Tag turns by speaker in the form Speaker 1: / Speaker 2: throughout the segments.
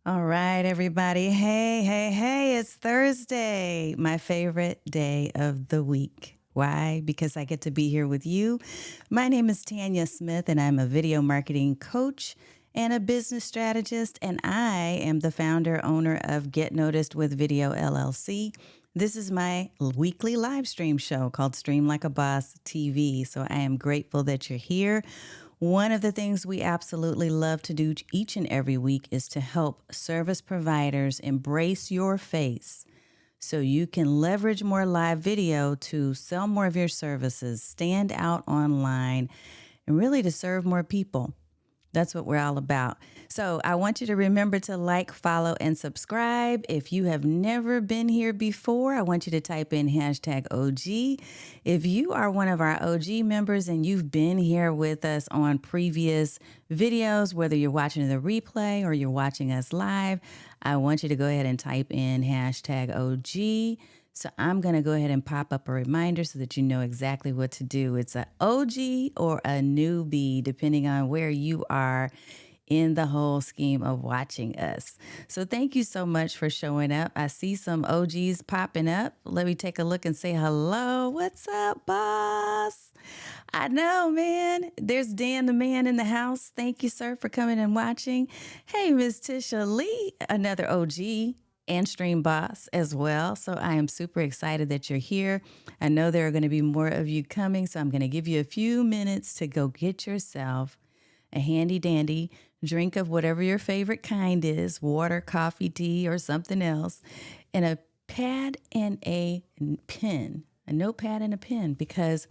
Speaker 1: All right, everybody. Hey, hey, hey, it's Thursday, my favorite day of the week. Why? Because I get to be here with you. My name is Tanya Smith, and I'm a video marketing coach and a business strategist, and I am the founder, owner of Get Noticed with Video LLC. This is my weekly live stream show called Stream Like a Boss TV. So I am grateful that you're here. One of the things we absolutely love to do each and every week is to help service providers embrace your face so you can leverage more live video to sell more of your services, stand out online, and really to serve more people. That's what we're all about. So I want you to remember to like, follow, and subscribe. If you have never been here before, I want you to type in hashtag OG. If you are one of our OG members and you've been here with us on previous videos, whether you're watching the replay or you're watching us live, I want you to go ahead and type in hashtag OG. So I'm going to go ahead and pop up a reminder so that you know exactly what to do. It's an OG or a newbie, depending on where you are in the whole scheme of watching us. So thank you so much for showing up. I see some OGs popping up. Let me take a look and say hello. What's up, boss? I know, man. There's Dan the man in the house. Thank you, sir, for coming and watching. Hey, Miss Tisha Lee, another OG and stream boss as well. So I am super excited that you're here. I know there are going to be more of you coming, so I'm going to give you a few minutes to go get yourself a handy dandy drink of whatever your favorite kind is, water, coffee, tea, or something else, and a pad and a pen, a notepad and a pen, because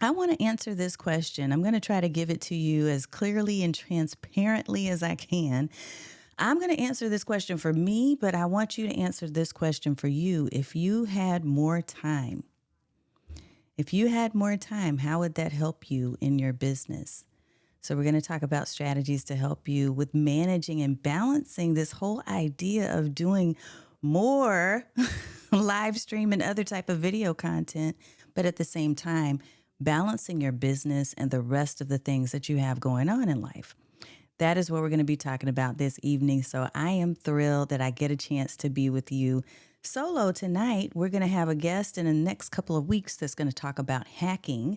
Speaker 1: I want to answer this question. I'm going to try to give it to you as clearly and transparently as I can. I'm going to answer this question for me, but I want you to answer this question for you. If you had more time, how would that help you in your business? So we're going to talk about strategies to help you with managing and balancing this whole idea of doing more live stream and other type of video content, but at the same time, balancing your business and the rest of the things that you have going on in life. That is what we're going to be talking about this evening. So I am thrilled that I get a chance to be with you solo tonight. We're going to have a guest in the next couple of weeks that's going to talk about hacking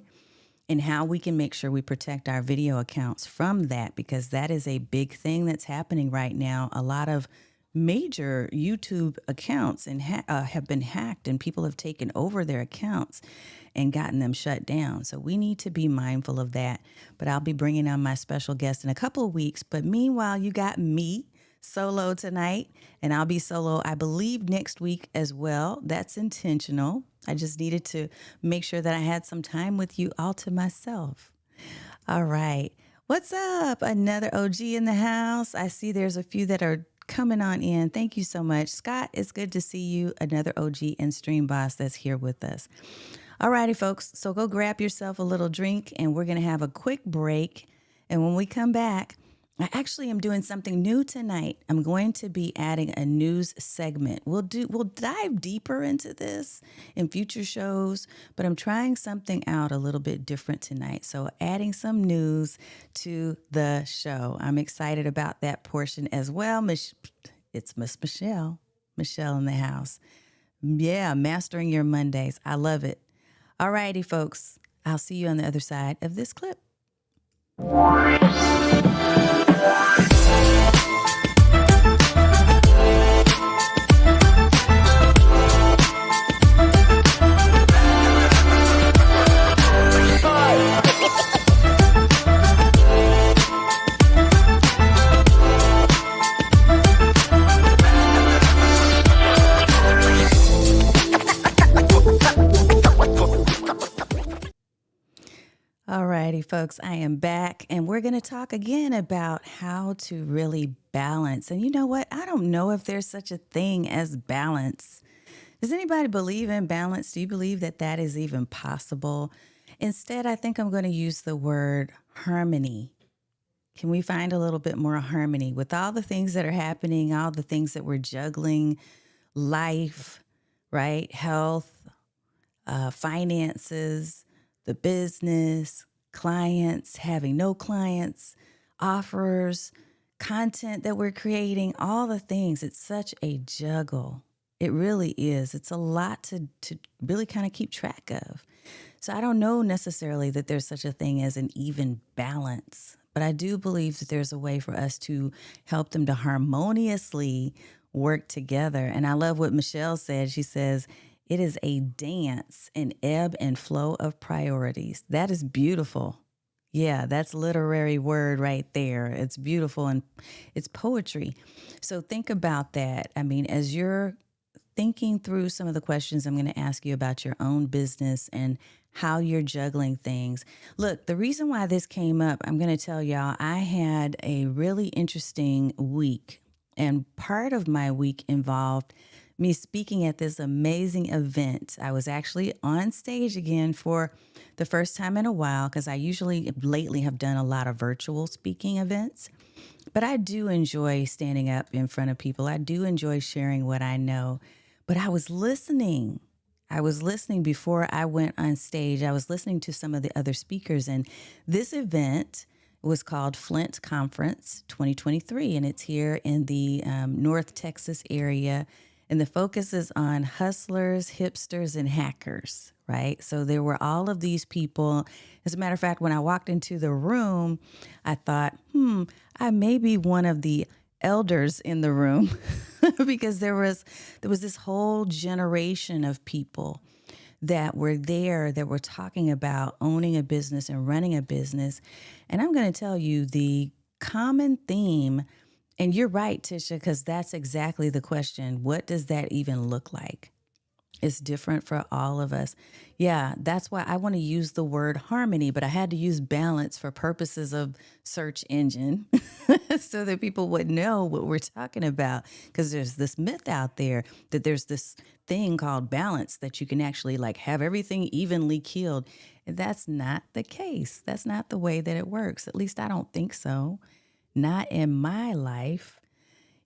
Speaker 1: and how we can make sure we protect our video accounts from that, because that is a big thing that's happening right now. A lot of major YouTube accounts have been hacked, and people have taken over their accounts and gotten them shut down. So we need to be mindful of that. But I'll be bringing on my special guest in a couple of weeks. But meanwhile, you got me solo tonight, and I'll be solo, I believe, next week as well. That's intentional. I just needed to make sure that I had some time with you all to myself. All right. What's up? Another OG in the house. I see there's a few that are coming on in. Thank you so much. Scott, it's good to see you. Another OG and stream boss that's here with us. All righty, folks. So go grab yourself a little drink, and we're going to have a quick break. And when we come back, I actually am doing something new tonight. I'm going to be adding a news segment. We'll dive deeper into this in future shows, but I'm trying something out a little bit different tonight. So adding some news to the show. I'm excited about that portion as well. It's Miss Michelle in the house. Yeah, mastering your Mondays. I love it. All righty, folks. I'll see you on the other side of this clip. Alrighty, folks, I am back, and we're going to talk again about how to really balance. And you know what? I don't know if there's such a thing as balance. Does anybody believe in balance? Do you believe that that is even possible? Instead, I think I'm going to use the word harmony. Can we find a little bit more harmony with all the things that are happening, all the things that we're juggling, life, right? Health, finances, the business, clients, having no clients, offers, content that we're creating, all the things. It's such a juggle. It really is. It's a lot to really kind of keep track of. So I don't know necessarily that there's such a thing as an even balance, but I do believe that there's a way for us to help them to harmoniously work together. And I love what Michelle said. She says, it is a dance, an ebb and flow of priorities. That is beautiful. Yeah, that's literary word right there. It's beautiful and it's poetry. So think about that. I mean, as you're thinking through some of the questions I'm going to ask you about your own business and how you're juggling things. Look, the reason why this came up, I'm going to tell y'all, I had a really interesting week. And part of my week involved me speaking at this amazing event. I was actually on stage again for the first time in a while because I usually lately have done a lot of virtual speaking events. But I do enjoy standing up in front of people. I do enjoy sharing what I know. But I was listening. I was listening before I went on stage. I was listening to some of the other speakers. And this event was called Flint Conference 2023. And it's here in the North Texas area. And the focus is on hustlers, hipsters, and hackers, right? So there were all of these people. As a matter of fact, when I walked into the room, I thought, I may be one of the elders in the room because there was this whole generation of people that were there that were talking about owning a business and running a business. And I'm going to tell you the common theme. And you're right, Tisha, because that's exactly the question. What does that even look like? It's different for all of us. Yeah, that's why I want to use the word harmony, but I had to use balance for purposes of search engine so that people would know what we're talking about. Because there's this myth out there that there's this thing called balance that you can actually like have everything evenly keeled. And that's not the case. That's not the way that it works. At least I don't think so. Not in my life.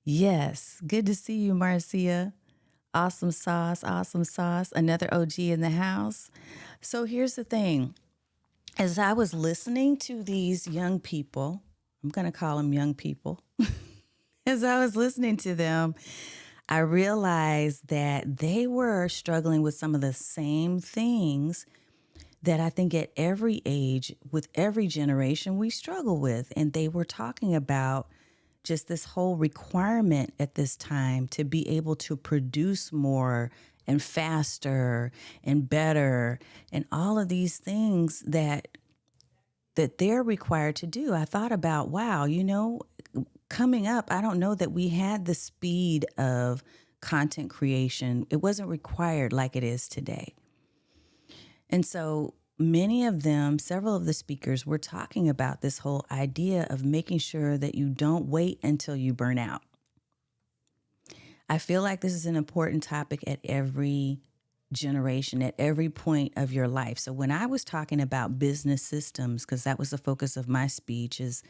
Speaker 1: Yes. Good to see you, Marcia. Awesome sauce. Awesome sauce. Another OG in the house. So here's the thing. As I was listening to these young people, I'm going to call them young people. As I was listening to them, I realized that they were struggling with some of the same things that I think at every age, with every generation, we struggle with. And they were talking about just this whole requirement at this time to be able to produce more and faster and better and all of these things that they're required to do. I thought about, wow, coming up, I don't know that we had the speed of content creation. It wasn't required like it is today. And so many of them, several of the speakers were talking about this whole idea of making sure that you don't wait until you burn out. I feel like this is an important topic at every generation, at every point of your life. So when I was talking about business systems, because that was the focus of my speech, is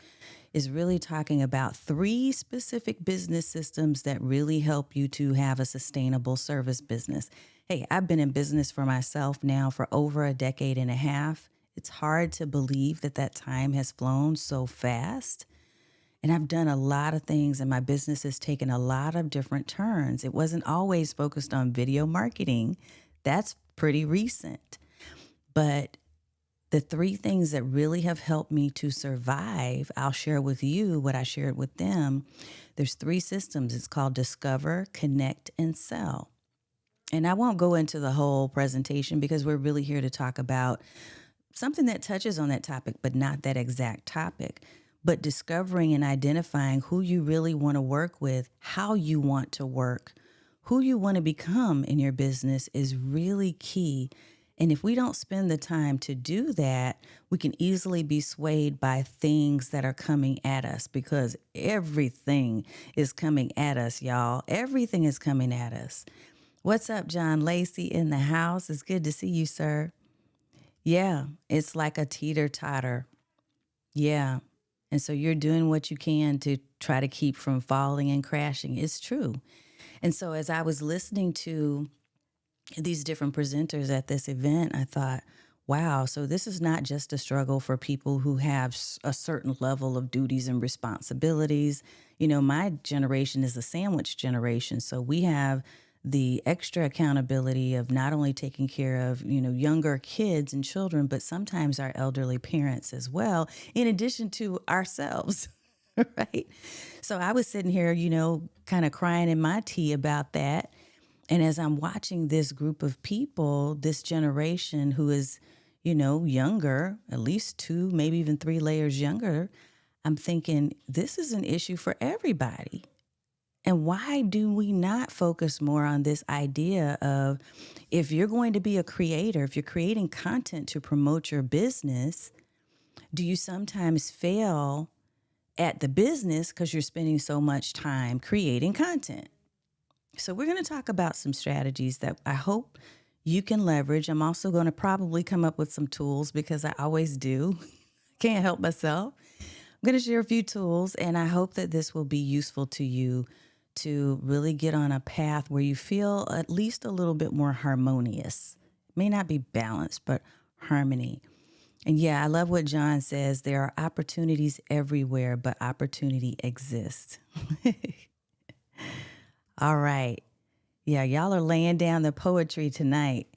Speaker 1: really talking about 3 specific business systems that really help you to have a sustainable service business. Hey, I've been in business for myself now for over a decade and a half. It's hard to believe that time has flown so fast. And I've done a lot of things and my business has taken a lot of different turns. It wasn't always focused on video marketing. That's pretty recent. But the 3 things that really have helped me to survive, I'll share with you what I shared with them. There's 3 systems. It's called Discover, Connect, and Sell. And I won't go into the whole presentation because we're really here to talk about something that touches on that topic, but not that exact topic. But discovering and identifying who you really want to work with, how you want to work, who you want to become in your business is really key. And if we don't spend the time to do that, we can easily be swayed by things that are coming at us because everything is coming at us, y'all. Everything is coming at us. What's up, John Lacey in the house? It's good to see you, sir. Yeah, it's like a teeter-totter. Yeah. And so you're doing what you can to try to keep from falling and crashing. It's true. And so as I was listening to these different presenters at this event, I thought, wow, so this is not just a struggle for people who have a certain level of duties and responsibilities. My generation is the sandwich generation. So we have the extra accountability of not only taking care of, younger kids and children, but sometimes our elderly parents as well, in addition to ourselves. Right. So I was sitting here, kind of crying in my tea about that. And as I'm watching this group of people, this generation who is, younger, at least two, maybe even three layers younger, I'm thinking this is an issue for everybody. And why do we not focus more on this idea of if you're going to be a creator, if you're creating content to promote your business, do you sometimes fail at the business because you're spending so much time creating content? So we're going to talk about some strategies that I hope you can leverage. I'm also going to probably come up with some tools because I always do. Can't help myself. I'm going to share a few tools, and I hope that this will be useful to you to really get on a path where you feel at least a little bit more harmonious. It may not be balanced, but harmony. And yeah, I love what John says. There are opportunities everywhere, but opportunity exists. All right. Yeah, y'all are laying down the poetry tonight.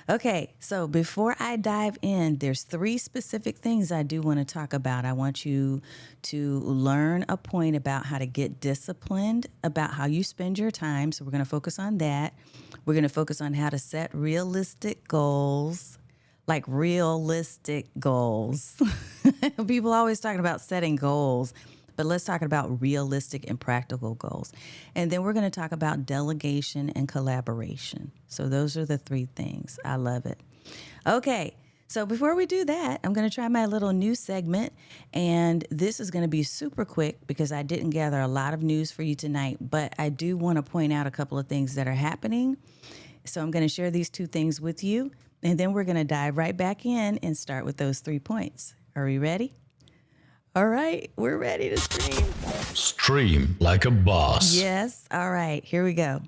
Speaker 1: Okay, so before I dive in, there's three specific things I do want to talk about. I want you to learn a point about how to get disciplined, about how you spend your time. So we're going to focus on that. We're going to focus on how to set realistic goals, like realistic goals. People always talking about setting goals, but let's talk about realistic and practical goals. And then we're going to talk about delegation and collaboration. So those are the three things. I love it. Okay. So before we do that, I'm going to try my little news segment. And this is going to be super quick because I didn't gather a lot of news for you tonight, but I do want to point out a couple of things that are happening. So I'm going to share these two things with you. And then we're going to dive right back in and start with those 3 points. Are we ready? All right, we're ready to stream.
Speaker 2: Stream like a boss.
Speaker 1: Yes. All right, here we go.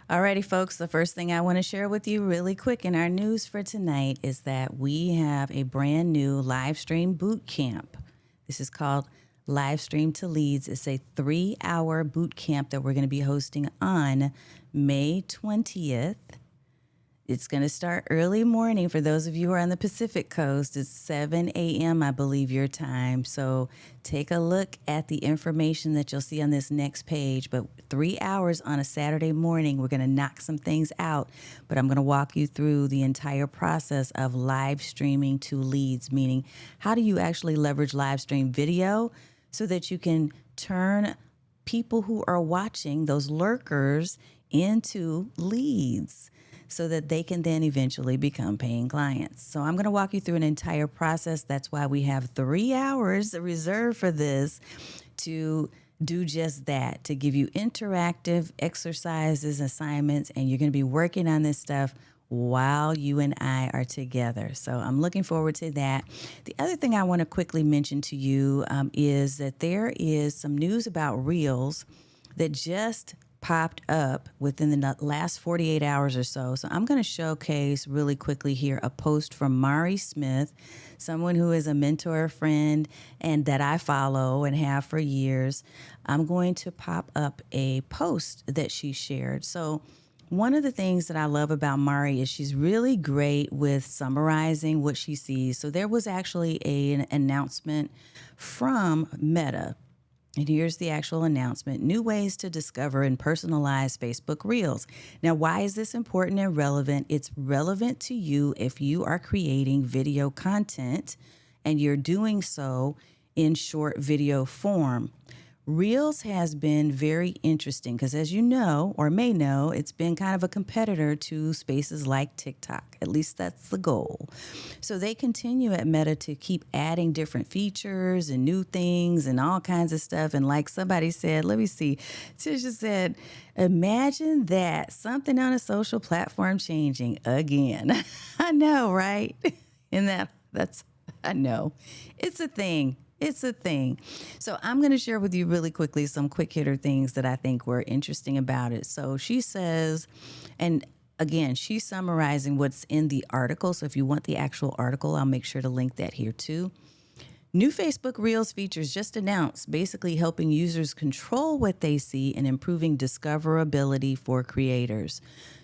Speaker 1: Alrighty, folks, the first thing I want to share with you really quick in our news for tonight is that we have a brand new live stream boot camp. This is called Live Stream to Leads. It's a 3-hour boot camp that we're going to be hosting on May 20th. It's going to start early morning for those of you who are on the Pacific Coast. It's 7 a.m., I believe, your time. So take a look at the information that you'll see on this next page. But 3 hours on a Saturday morning, we're going to knock some things out. But I'm going to walk you through the entire process of live streaming to leads, meaning how do you actually leverage live stream video so that you can turn people who are watching, those lurkers, into leads, so that they can then eventually become paying clients. So I'm going to walk you through an entire process. That's why we have 3 hours reserved for this to do just that, to give you interactive exercises, assignments, and you're going to be working on this stuff while you and I are together. So I'm looking forward to that. The other thing I want to quickly mention to you is that there is some news about Reels that just popped up within the last 48 hours or so. So I'm going to showcase really quickly here a post from Mari Smith, someone who is a mentor, friend, and that I follow and have for years. I'm going to pop up a post that she shared. So one of the things that I love about Mari is she's really great with summarizing what she sees. So there was actually an announcement from Meta. And here's the actual announcement: new ways to discover and personalize Facebook Reels. Now, why is this important and relevant? It's relevant to you if you are creating video content and you're doing so in short video form. Reels has been very interesting because, as you know or may know, it's been kind of a competitor to spaces like TikTok. At least that's the goal. So they continue at Meta to keep adding different features and new things and all kinds of stuff. And like somebody said, let me see, Tisha said, imagine that something on a social platform changing again. I know, right? And I know. It's a thing. It's a thing. So I'm going to share with you really quickly some quick hitter things that I think were interesting about it. So she says, and again, she's summarizing what's in the article. So if you want the actual article, I'll make sure to link that here too. New Facebook Reels features just announced, basically helping users control what they see and improving discoverability for creators.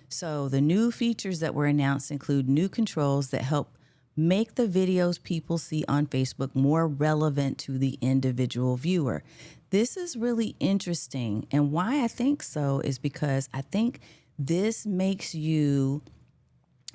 Speaker 1: So the new features that were announced include new controls that help make the videos people see on Facebook more relevant to the individual viewer. This is really interesting. And why I think so is because I think this makes you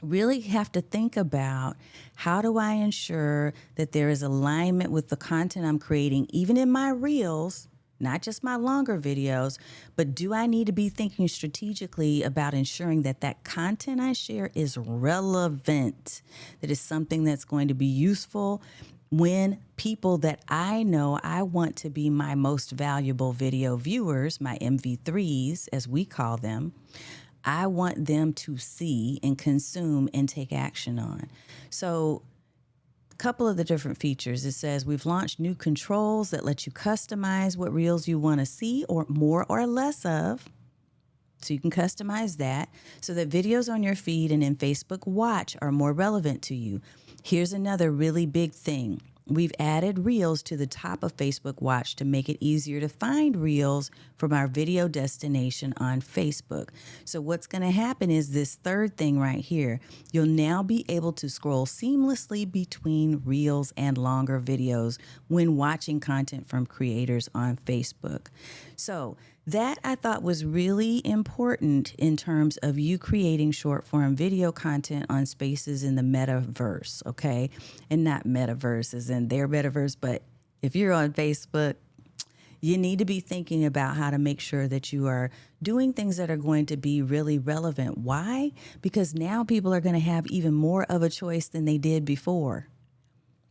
Speaker 1: really have to think about, how do I ensure that there is alignment with the content I'm creating, even in my reels, not just my longer videos, but do I need to be thinking strategically about ensuring that that content I share is relevant, that is something that's going to be useful when people that I know I want to be my most valuable video viewers, my MV3s, as we call them, I want them to see and consume and take action on. So couple of the different features. It says we've launched new controls that let you customize what reels you want to see or more or less of. So you can customize that so that videos on your feed and in Facebook Watch are more relevant to you. Here's another really big thing. We've added Reels to the top of Facebook Watch to make it easier to find Reels from our video destination on Facebook. So what's going to happen is this third thing right here. You'll now be able to scroll seamlessly between Reels and longer videos when watching content from creators on Facebook. So that I thought was really important in terms of you creating short form video content on spaces in the metaverse, okay? And not metaverse as in their metaverse, but if you're on Facebook, you need to be thinking about how to make sure that you are doing things that are going to be really relevant. Why? Because now people are going to have even more of a choice than they did before.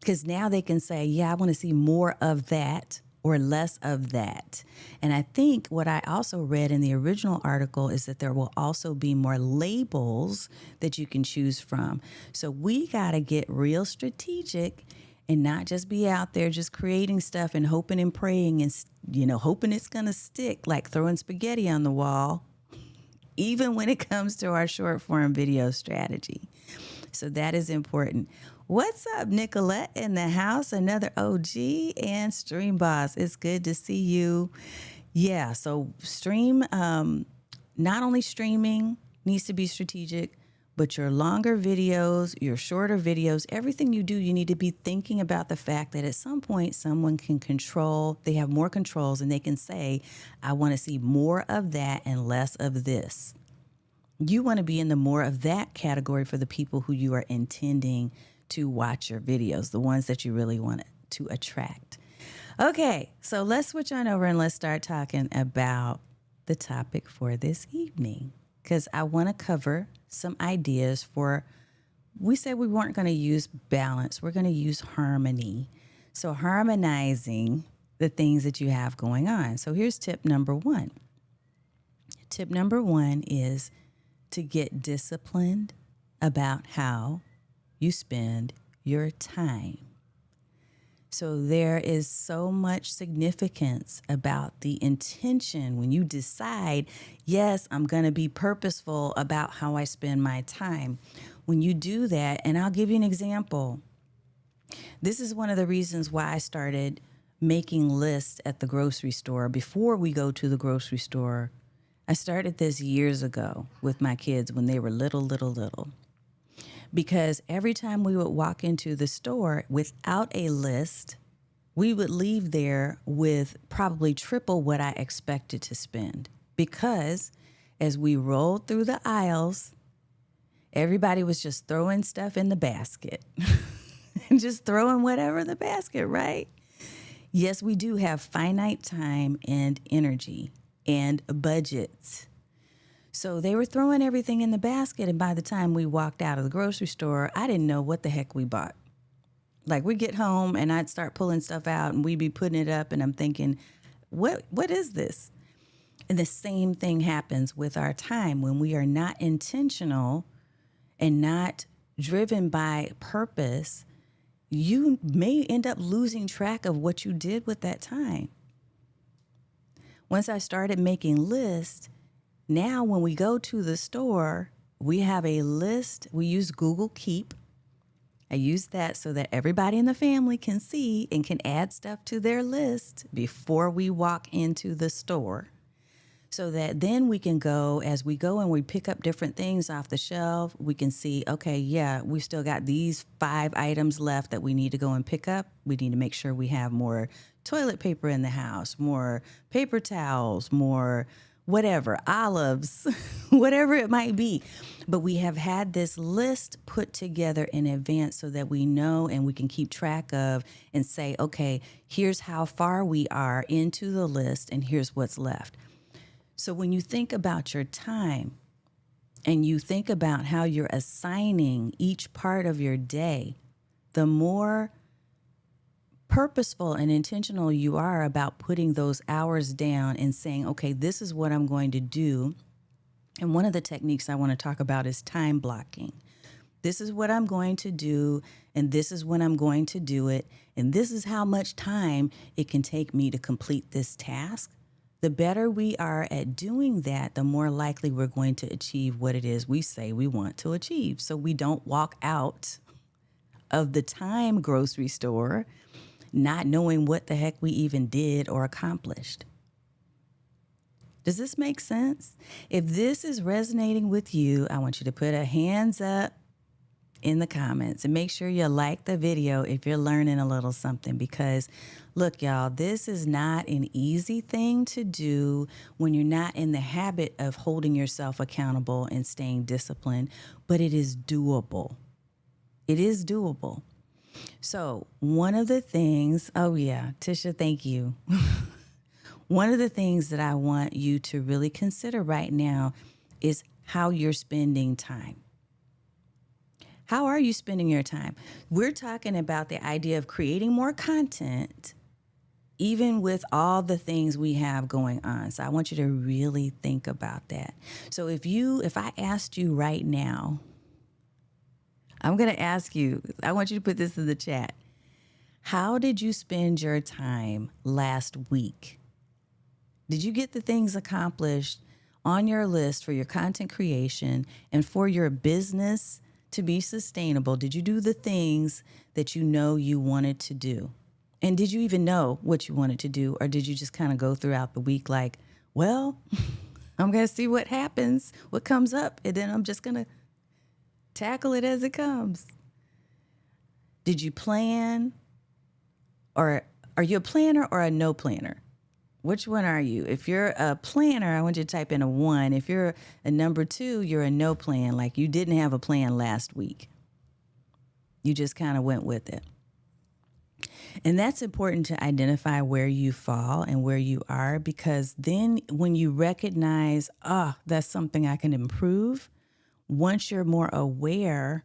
Speaker 1: Because now they can say, yeah, I want to see more of that or less of that. And I think what I also read in the original article is that there will also be more labels that you can choose from. So we got to get real strategic and not just be out there just creating stuff and hoping and praying and, hoping it's going to stick, like throwing spaghetti on the wall, even when it comes to our short form video strategy. So that is important. What's up, Nicolette in the house? Another OG and Stream Boss. It's good to see you. Yeah, so not only streaming needs to be strategic, but your longer videos, your shorter videos, everything you do, you need to be thinking about the fact that at some point someone can control, they have more controls and they can say, I want to see more of that and less of this. You want to be in the more of that category for the people who you are intending to watch your videos, the ones that you really want to attract. Okay, so let's switch on over and let's start talking about the topic for this evening, because I want to cover some ideas for, we said we weren't going to use balance, we're going to use harmony. So harmonizing the things that you have going on. So here's tip number one. Tip number one is to get disciplined about how you spend your time. So there is so much significance about the intention when you decide, yes, I'm going to be purposeful about how I spend my time. When you do that, and I'll give you an example. This is one of the reasons why I started making lists at the grocery store before we go to the grocery store. I started this years ago with my kids when they were little. Because every time we would walk into the store without a list, we would leave there with probably triple what I expected to spend. Because as we rolled through the aisles, everybody was just throwing stuff in the basket. And just throwing whatever in the basket, right? Yes, we do have finite time and energy and budgets. So they were throwing everything in the basket. And by the time we walked out of the grocery store, I didn't know what the heck we bought. Like we'd get home and I'd start pulling stuff out and we'd be putting it up and I'm thinking, what is this? And the same thing happens with our time when we are not intentional and not driven by purpose. You may end up losing track of what you did with that time. Once I started making lists, now when we go to the store, we have a list. We use Google Keep. I use that so that everybody in the family can see and can add stuff to their list before we walk into the store. So that then we can go, as we go and we pick up different things off the shelf, we can see, okay, yeah, we've still got these 5 items left that we need to go and pick up. We need to make sure we have more toilet paper in the house, more paper towels, more whatever, olives, whatever it might be. But we have had this list put together in advance so that we know and we can keep track of and say, okay, here's how far we are into the list and here's what's left. So when you think about your time and you think about how you're assigning each part of your day, the more purposeful and intentional you are about putting those hours down and saying, okay, this is what I'm going to do. And one of the techniques I want to talk about is time blocking. This is what I'm going to do, and this is when I'm going to do it, and this is how much time it can take me to complete this task. The better we are at doing that, the more likely we're going to achieve what it is we say we want to achieve. So we don't walk out of the time grocery store not knowing what the heck we even did or accomplished. Does this make sense? If this is resonating with you, I want you to put a hands up in the comments and make sure you like the video if you're learning a little something, because look, y'all, this is not an easy thing to do when you're not in the habit of holding yourself accountable and staying disciplined, but it is doable. It is doable. So one of the things, oh yeah, Tisha, thank you. One of the things that I want you to really consider right now is how you're spending time. How are you spending your time? We're talking about the idea of creating more content, even with all the things we have going on. So I want you to really think about that. So if I asked you right now, I'm going to ask you, I want you to put this in the chat. How did you spend your time last week? Did you get the things accomplished on your list for your content creation and for your business to be sustainable? Did you do the things that you know you wanted to do? And did you even know what you wanted to do? Or did you just kind of go throughout the week like, well, I'm going to see what happens, what comes up, and then I'm just going to tackle it as it comes? Did you plan? Or are you a planner or a no planner? Which one are you? If you're a planner, I want you to type in a 1. If you're a number 2, you're a no plan, like you didn't have a plan last week. You just kind of went with it. And that's important to identify where you fall and where you are, because then when you recognize, that's something I can improve, once you're more aware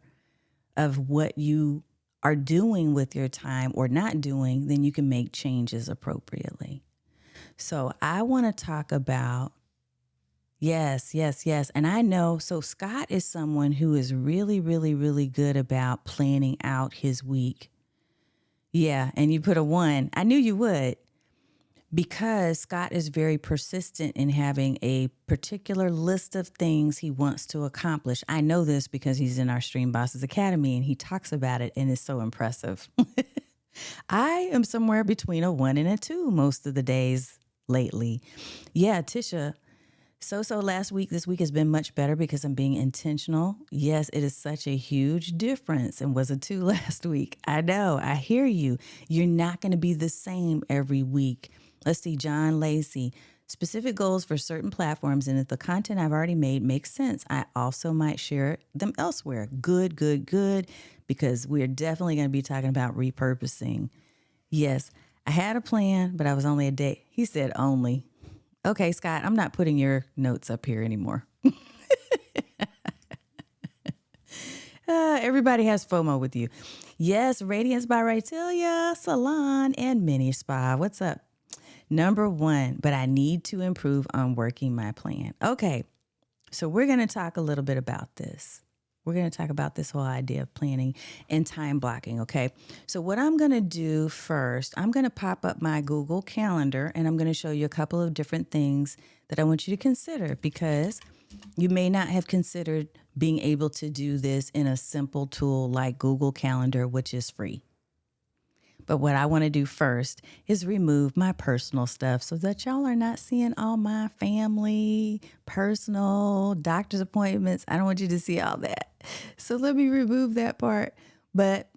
Speaker 1: of what you are doing with your time or not doing, then you can make changes appropriately. So I want to talk about, yes. And I know, so Scott is someone who is really, really, really good about planning out his week. Yeah, and you put a 1. I knew you would, because Scott is very persistent in having a particular list of things he wants to accomplish. I know this because he's in our Stream Bosses Academy and he talks about it and it's so impressive. I am somewhere between a 1 and a 2 most of the days lately. Yeah, Tisha. So last week, this week has been much better because I'm being intentional. Yes, it is such a huge difference and was a 2 last week. I know, I hear you. You're not going to be the same every week. Let's see, John Lacey, specific goals for certain platforms. And if the content I've already made makes sense, I also might share them elsewhere. Good, because we're definitely going to be talking about repurposing. Yes, I had a plan, but I was only a day. He said only. Okay, Scott, I'm not putting your notes up here anymore. Everybody has FOMO with you. Yes, Radiance by Raytelia, Salon, and Mini Spa. What's up? Number one, but I need to improve on working my plan. Okay, so we're going to talk a little bit about this. We're going to talk about this whole idea of planning and time blocking, okay? So what I'm going to do first, I'm going to pop up my Google Calendar and I'm going to show you a couple of different things that I want you to consider because you may not have considered being able to do this in a simple tool like Google Calendar, which is free. But what I want to do first is remove my personal stuff so that y'all are not seeing all my family, personal, doctor's appointments. I don't want you to see all that. So let me remove that part. But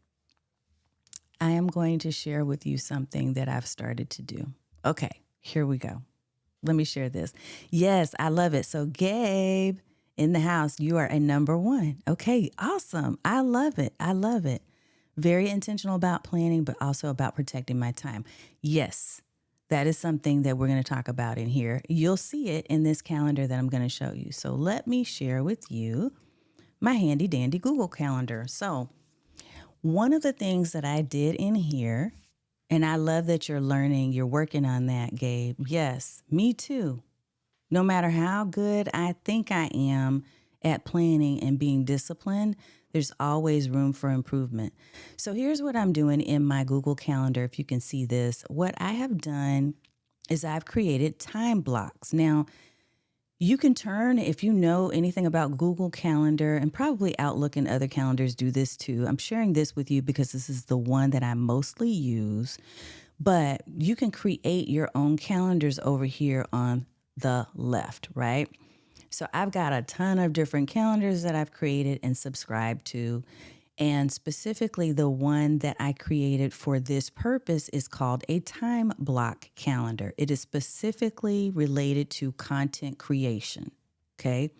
Speaker 1: I am going to share with you something that I've started to do. Okay, here we go. Let me share this. Yes, I love it. So Gabe in the house, you are a number one. Okay, awesome. I love it. I love it. Very intentional about planning, but also about protecting my time. Yes, that is something that we're going to talk about in here. You'll see it in this calendar that I'm going to show you. So let me share with you my handy dandy Google Calendar. So one of the things that I did in here, and I love that you're learning, you're working on that, Gabe. Yes, me too. No matter how good I think I am at planning and being disciplined, there's always room for improvement. So here's what I'm doing in my Google Calendar. If you can see this, what I have done is I've created time blocks. Now, you can turn, if you know anything about Google Calendar, and probably Outlook and other calendars do this too. I'm sharing this with you because this is the one that I mostly use. But you can create your own calendars over here on the left, right? So I've got a ton of different calendars that I've created and subscribed to. And specifically, the one that I created for this purpose is called a time block calendar. It is specifically related to content creation. Okay.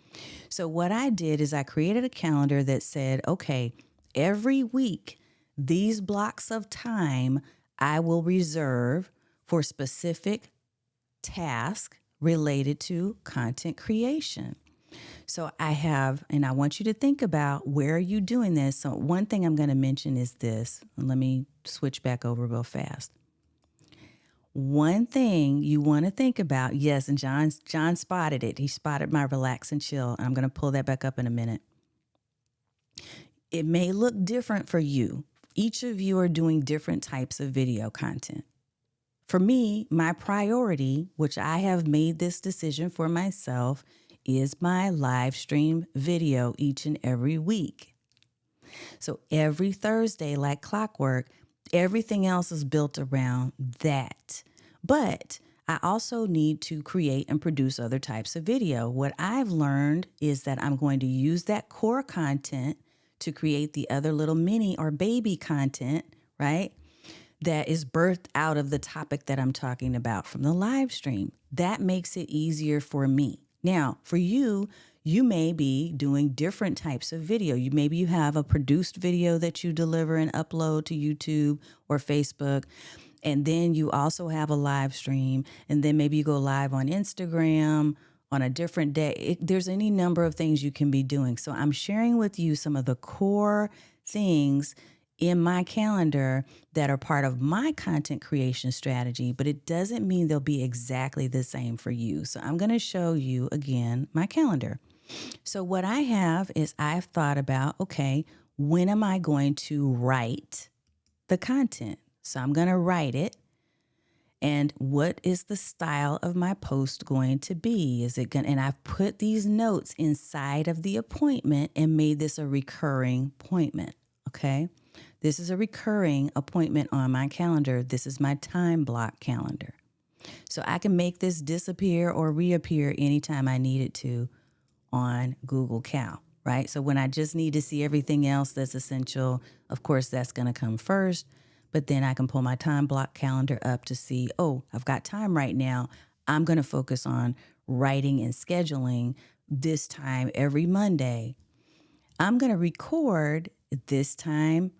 Speaker 1: So what I did is I created a calendar that said, okay, every week, these blocks of time I will reserve for specific tasks related to content creation. So I have, and I want you to think about where are you doing this? So one thing I'm going to mention is this. And let me switch back over real fast. One thing you want to think about, yes, and John spotted it. He spotted my relax and chill. I'm going to pull that back up in a minute. It may look different for you. Each of you are doing different types of video content. For me, my priority, which I have made this decision for myself, is my live stream video each and every week. So every Thursday, like clockwork, everything else is built around that. But I also need to create and produce other types of video. What I've learned is that I'm going to use that core content to create the other little mini or baby content, right? That is birthed out of the topic that I'm talking about from the live stream. That makes it easier for me. Now, for you, you may be doing different types of video. Maybe you have a produced video that you deliver and upload to YouTube or Facebook. And then you also have a live stream. And then maybe you go live on Instagram on a different day. There's any number of things you can be doing. So I'm sharing with you some of the core things in my calendar that are part of my content creation strategy, but it doesn't mean they'll be exactly the same for you. So I'm going to show you again my calendar. So what I have is I've thought about, okay, when am I going to write the content? So I'm going to write it. And what is the style of my post going to be? Is it going to, and I've put these notes inside of the appointment and made this a recurring appointment. Okay. This is a recurring appointment on my calendar. This is my time block calendar. So I can make this disappear or reappear anytime I need it to on Google Cal, right? So when I just need to see everything else that's essential, of course, that's going to come first. But then I can pull my time block calendar up to see, oh, I've got time right now. I'm going to focus on writing and scheduling this time every Monday. I'm going to record this time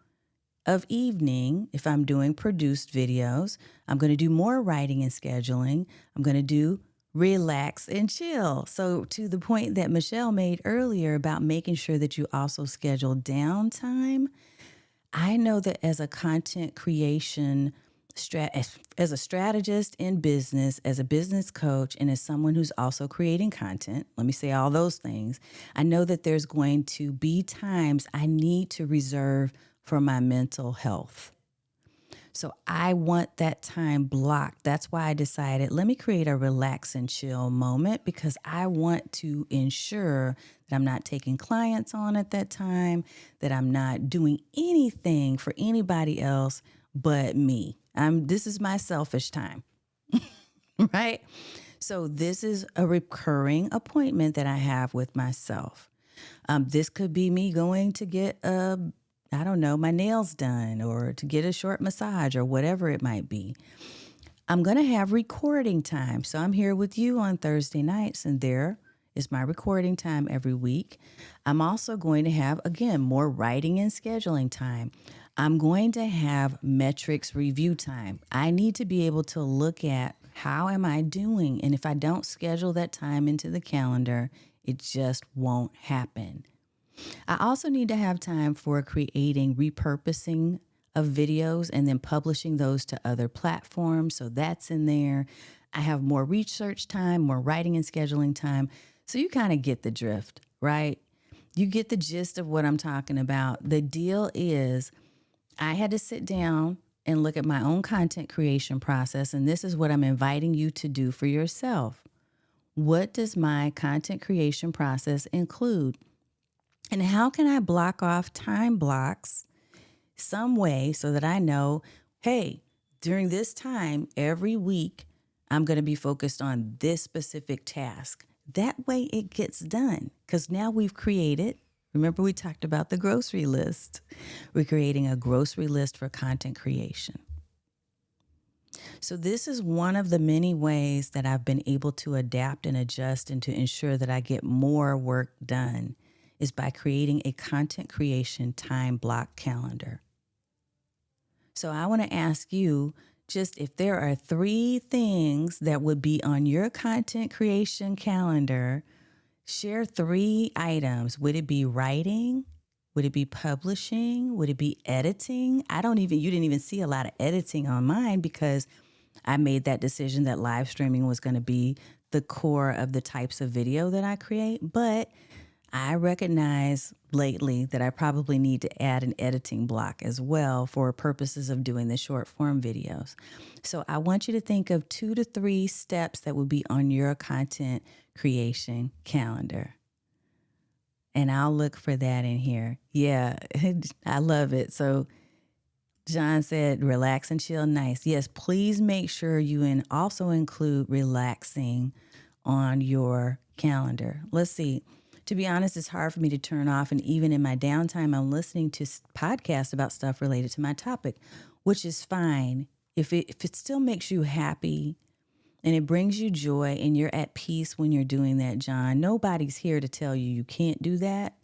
Speaker 1: of evening, if I'm doing produced videos, I'm going to do more writing and scheduling. I'm going to do relax and chill. So, to the point that Michelle made earlier about making sure that you also schedule downtime, I know that as a content creation as a strategist in business, as a business coach, and as someone who's also creating content, let me say all those things. I know that there's going to be times I need to reserve for my mental health. So I want that time blocked. That's why I decided, let me create a relax and chill moment, because I want to ensure that I'm not taking clients on at that time, that I'm not doing anything for anybody else but me. This is my selfish time, right? So this is a recurring appointment that I have with myself. This could be me going to get I don't know, my nails done, or to get a short massage, or whatever it might be. I'm going to have recording time. So I'm here with you on Thursday nights, and there is my recording time every week. I'm also going to have, again, more writing and scheduling time. I'm going to have metrics review time. I need to be able to look at how am I doing? And if I don't schedule that time into the calendar, it just won't happen. I also need to have time for creating repurposing of videos and then publishing those to other platforms. So that's in there. I have more research time, more writing and scheduling time. So you kind of get the drift, right? You get the gist of what I'm talking about. The deal is, I had to sit down and look at my own content creation process. And this is what I'm inviting you to do for yourself. What does my content creation process include? And how can I block off time blocks some way so that I know, hey, during this time every week, I'm going to be focused on this specific task. That way it gets done, because now we've created, remember we talked about the grocery list. We're creating a grocery list for content creation. So this is one of the many ways that I've been able to adapt and adjust and to ensure that I get more work done, is by creating a content creation time block calendar. So I want to ask you, just if there are 3 things that would be on your content creation calendar, share 3 items. Would it be writing? Would it be publishing? Would it be editing? You didn't even see a lot of editing on mine, because I made that decision that live streaming was going to be the core of the types of video that I create. But I recognize lately that I probably need to add an editing block as well for purposes of doing the short form videos. So I want you to think of 2 to 3 steps that would be on your content creation calendar. And I'll look for that in here. Yeah, I love it. So John said, relax and chill. Nice. Yes, please make sure you also include relaxing on your calendar. Let's see. To be honest, it's hard for me to turn off. And even in my downtime, I'm listening to podcasts about stuff related to my topic, which is fine. If it still makes you happy and it brings you joy and you're at peace when you're doing that, John, nobody's here to tell you can't do that.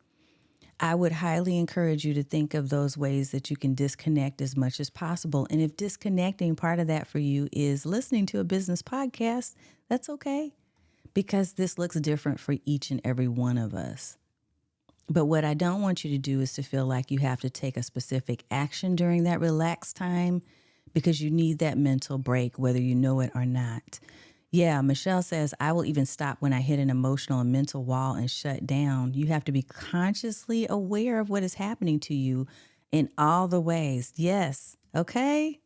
Speaker 1: I would highly encourage you to think of those ways that you can disconnect as much as possible. And if disconnecting, part of that for you is listening to a business podcast, that's okay, because this looks different for each and every one of us. But what I don't want you to do is to feel like you have to take a specific action during that relaxed time, because you need that mental break, whether you know it or not. Yeah, Michelle says, I will even stop when I hit an emotional and mental wall and shut down. You have to be consciously aware of what is happening to you in all the ways. Yes. Okay.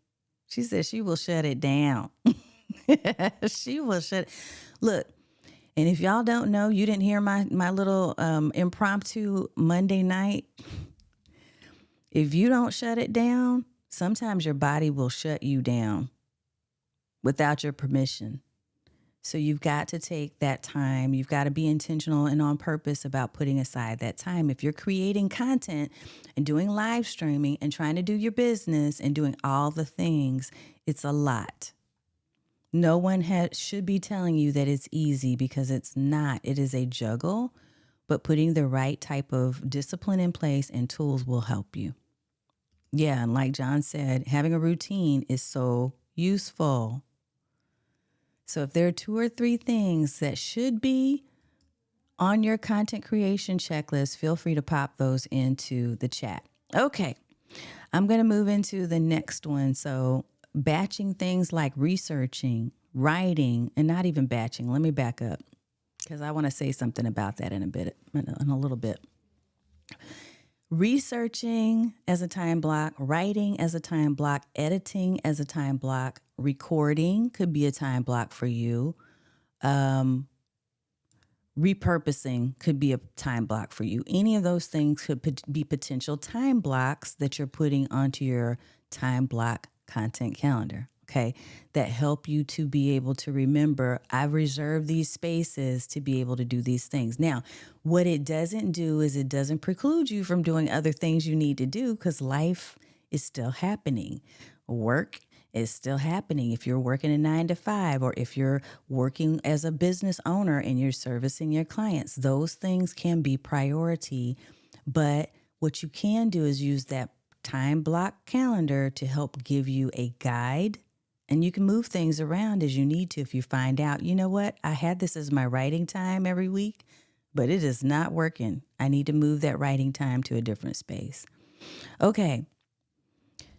Speaker 1: She says she will shut it down. She will shut. Look, and if y'all don't know, you didn't hear my little impromptu Monday night. If you don't shut it down, sometimes your body will shut you down without your permission. So you've got to take that time. You've got to be intentional and on purpose about putting aside that time. If you're creating content and doing live streaming and trying to do your business and doing all the things, it's a lot. No one should be telling you that it's easy, because it's not. It is a juggle, but putting the right type of discipline in place and tools will help you. Yeah. And like John said, having a routine is so useful. So if there are 2 or 3 things that should be on your content creation checklist, feel free to pop those into the chat. Okay. I'm going to move into the next one. So, batching things like researching, writing, and not even batching. Let me back up because I want to say something about that in a little bit. Researching as a time block, writing as a time block, editing as a time block, recording could be a time block for you. Repurposing could be a time block for you. Any of those things could be potential time blocks that you're putting onto your time block content calendar. Okay. That help you to be able to remember, I've reserved these spaces to be able to do these things. Now, what it doesn't do is it doesn't preclude you from doing other things you need to do because life is still happening. Work is still happening. If you're working a 9 to 5, or if you're working as a business owner and you're servicing your clients, those things can be priority. But what you can do is use that time block calendar to help give you a guide. And you can move things around as you need to if you find out, you know what, I had this as my writing time every week, but it is not working. I need to move that writing time to a different space. Okay.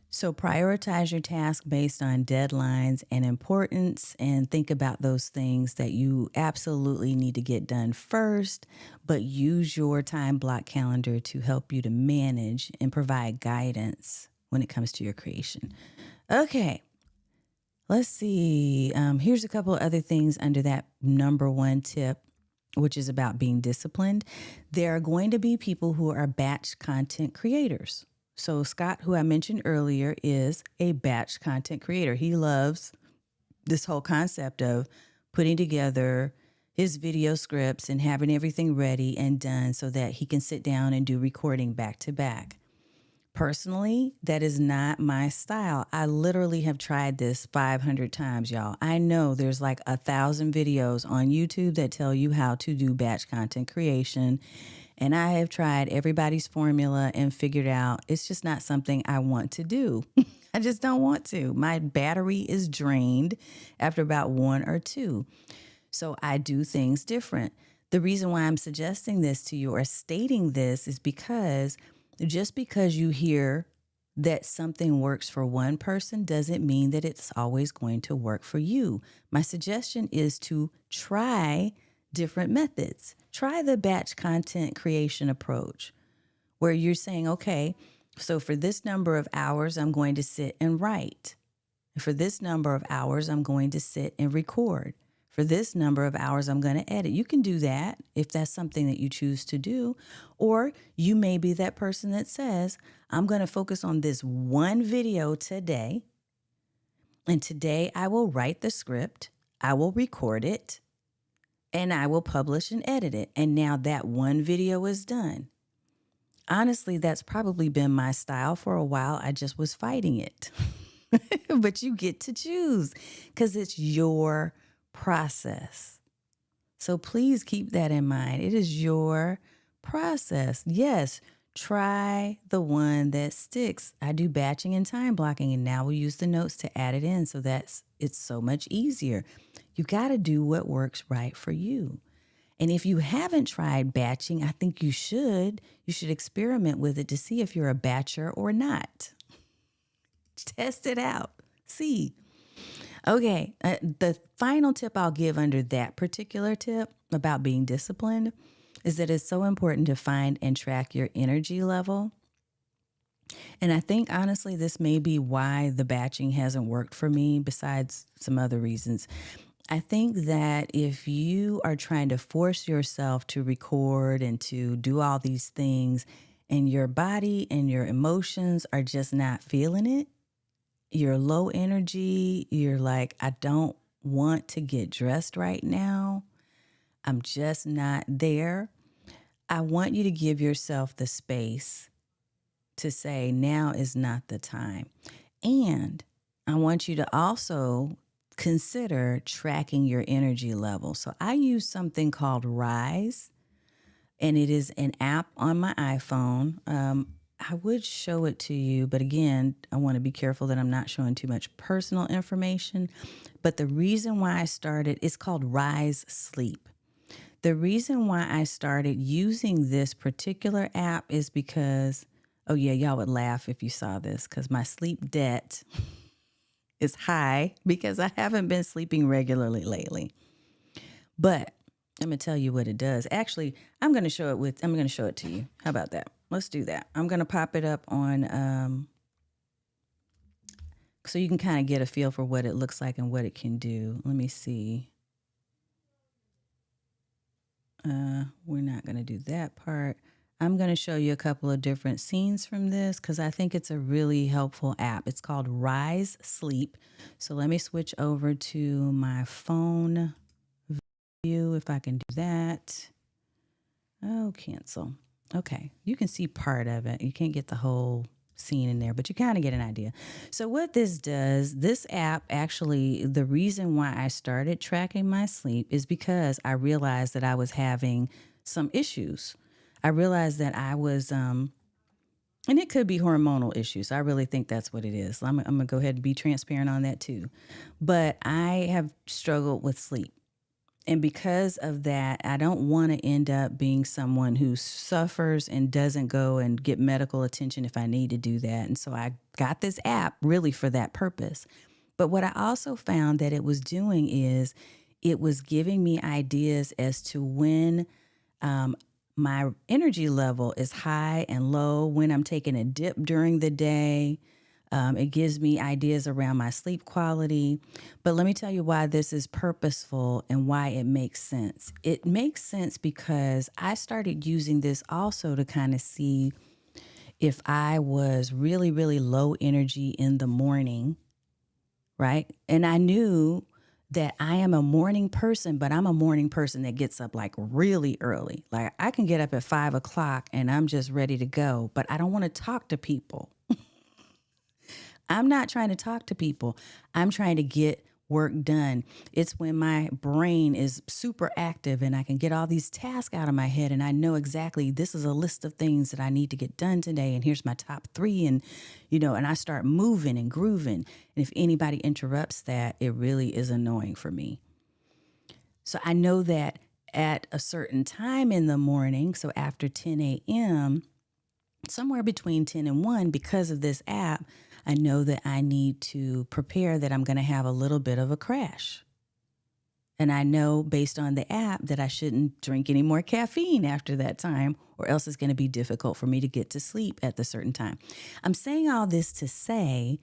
Speaker 1: So prioritize your task based on deadlines and importance, and think about those things that you absolutely need to get done first, but use your time block calendar to help you to manage and provide guidance when it comes to your creation. Okay, let's see. Here's a couple of other things under that number 1 tip, which is about being disciplined. There are going to be people who are batch content creators. So Scott, who I mentioned earlier, is a batch content creator. He loves this whole concept of putting together his video scripts and having everything ready and done so that he can sit down and do recording back to back. Personally, that is not my style. I literally have tried this 500 times, y'all. I know there's like 1,000 videos on YouTube that tell you how to do batch content creation. And I have tried everybody's formula and figured out it's just not something I want to do. I just don't want to. My battery is drained after about 1 or 2. So I do things different. The reason why I'm suggesting this to you or stating this is because just because you hear that something works for one person doesn't mean that it's always going to work for you. My suggestion is to try different methods. Try the batch content creation approach where you're saying, okay, so for this number of hours, I'm going to sit and write. For this number of hours, I'm going to sit and record. For this number of hours, I'm going to edit. You can do that if that's something that you choose to do. Or you may be that person that says, I'm going to focus on this one video today. And today I will write the script, I will record it, and I will publish and edit it. And now that one video is done. Honestly, that's probably been my style for a while. I just was fighting it. But you get to choose because it's your process. So please keep that in mind. It is your process. Yes, try the one that sticks. I do batching and time blocking, and now we use the notes to add it in so that it's so much easier. You got to do what works right for you. And if you haven't tried batching, I think you should. You should experiment with it to see if you're a batcher or not. Test it out. See. Okay, the final tip I'll give under that particular tip about being disciplined is that it's so important to find and track your energy level. And I think, honestly, this may be why the batching hasn't worked for me, besides some other reasons. I think that if you are trying to force yourself to record and to do all these things, and your body and your emotions are just not feeling it, you're low energy, you're like, I don't want to get dressed right now, I'm just not there. I want you to give yourself the space to say, now is not the time. And I want you to also consider tracking your energy level. So I use something called Rise, and it is an app on my iPhone. I would show it to you, but again, I want to be careful that I'm not showing too much personal information. But the reason why I started, it's called Rise Sleep. The reason why I started using this particular app is because, oh yeah, y'all would laugh if you saw this because my sleep debt is high because I haven't been sleeping regularly lately. But I'm gonna tell you what it does. Actually, I'm gonna show it to you. How about that? Let's do that. I'm gonna pop it up on so you can kind of get a feel for what it looks like and what it can do. Let me see. We're not gonna do that part. I'm gonna show you a couple of different scenes from this because I think it's a really helpful app. It's called Rise Sleep. So let me switch over to my phone view if I can do that. Oh, cancel. Okay, you can see part of it. You can't get the whole scene in there, but you kind of get an idea. So what this does, this app actually, the reason why I started tracking my sleep is because I realized that I was having some issues. I realized that I was, and it could be hormonal issues. I really think that's what it is. I'm going to go ahead and be transparent on that too. But I have struggled with sleep. And because of that, I don't want to end up being someone who suffers and doesn't go and get medical attention if I need to do that. And so I got this app really for that purpose. But what I also found that it was doing is it was giving me ideas as to when my energy level is high and low, when I'm taking a dip during the day. It gives me ideas around my sleep quality. But let me tell you why this is purposeful and why it makes sense. It makes sense because I started using this also to kind of see if I was really, really low energy in the morning, right? And I knew that I am a morning person, but I'm a morning person that gets up like really early. Like I can get up at 5 o'clock and I'm just ready to go, but I don't want to talk to people. I'm not trying to talk to people. I'm trying to get work done. It's when my brain is super active and I can get all these tasks out of my head and I know exactly this is a list of things that I need to get done today and here's my top 3 and and I start moving and grooving. And if anybody interrupts that, it really is annoying for me. So I know that at a certain time in the morning, so after 10 a.m., somewhere between 10 and 1, because of this app, I know that I need to prepare that I'm going to have a little bit of a crash. And I know based on the app that I shouldn't drink any more caffeine after that time, or else it's going to be difficult for me to get to sleep at the certain time. I'm saying all this to say,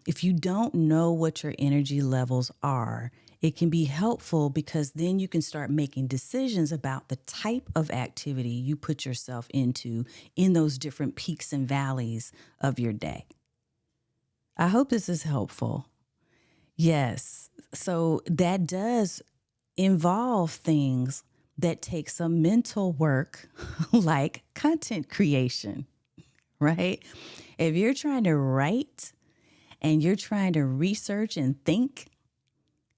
Speaker 1: if you don't know what your energy levels are, it can be helpful because then you can start making decisions about the type of activity you put yourself into in those different peaks and valleys of your day. I hope this is helpful. Yes. So that does involve things that take some mental work, like content creation, right? If you're trying to write and you're trying to research and think,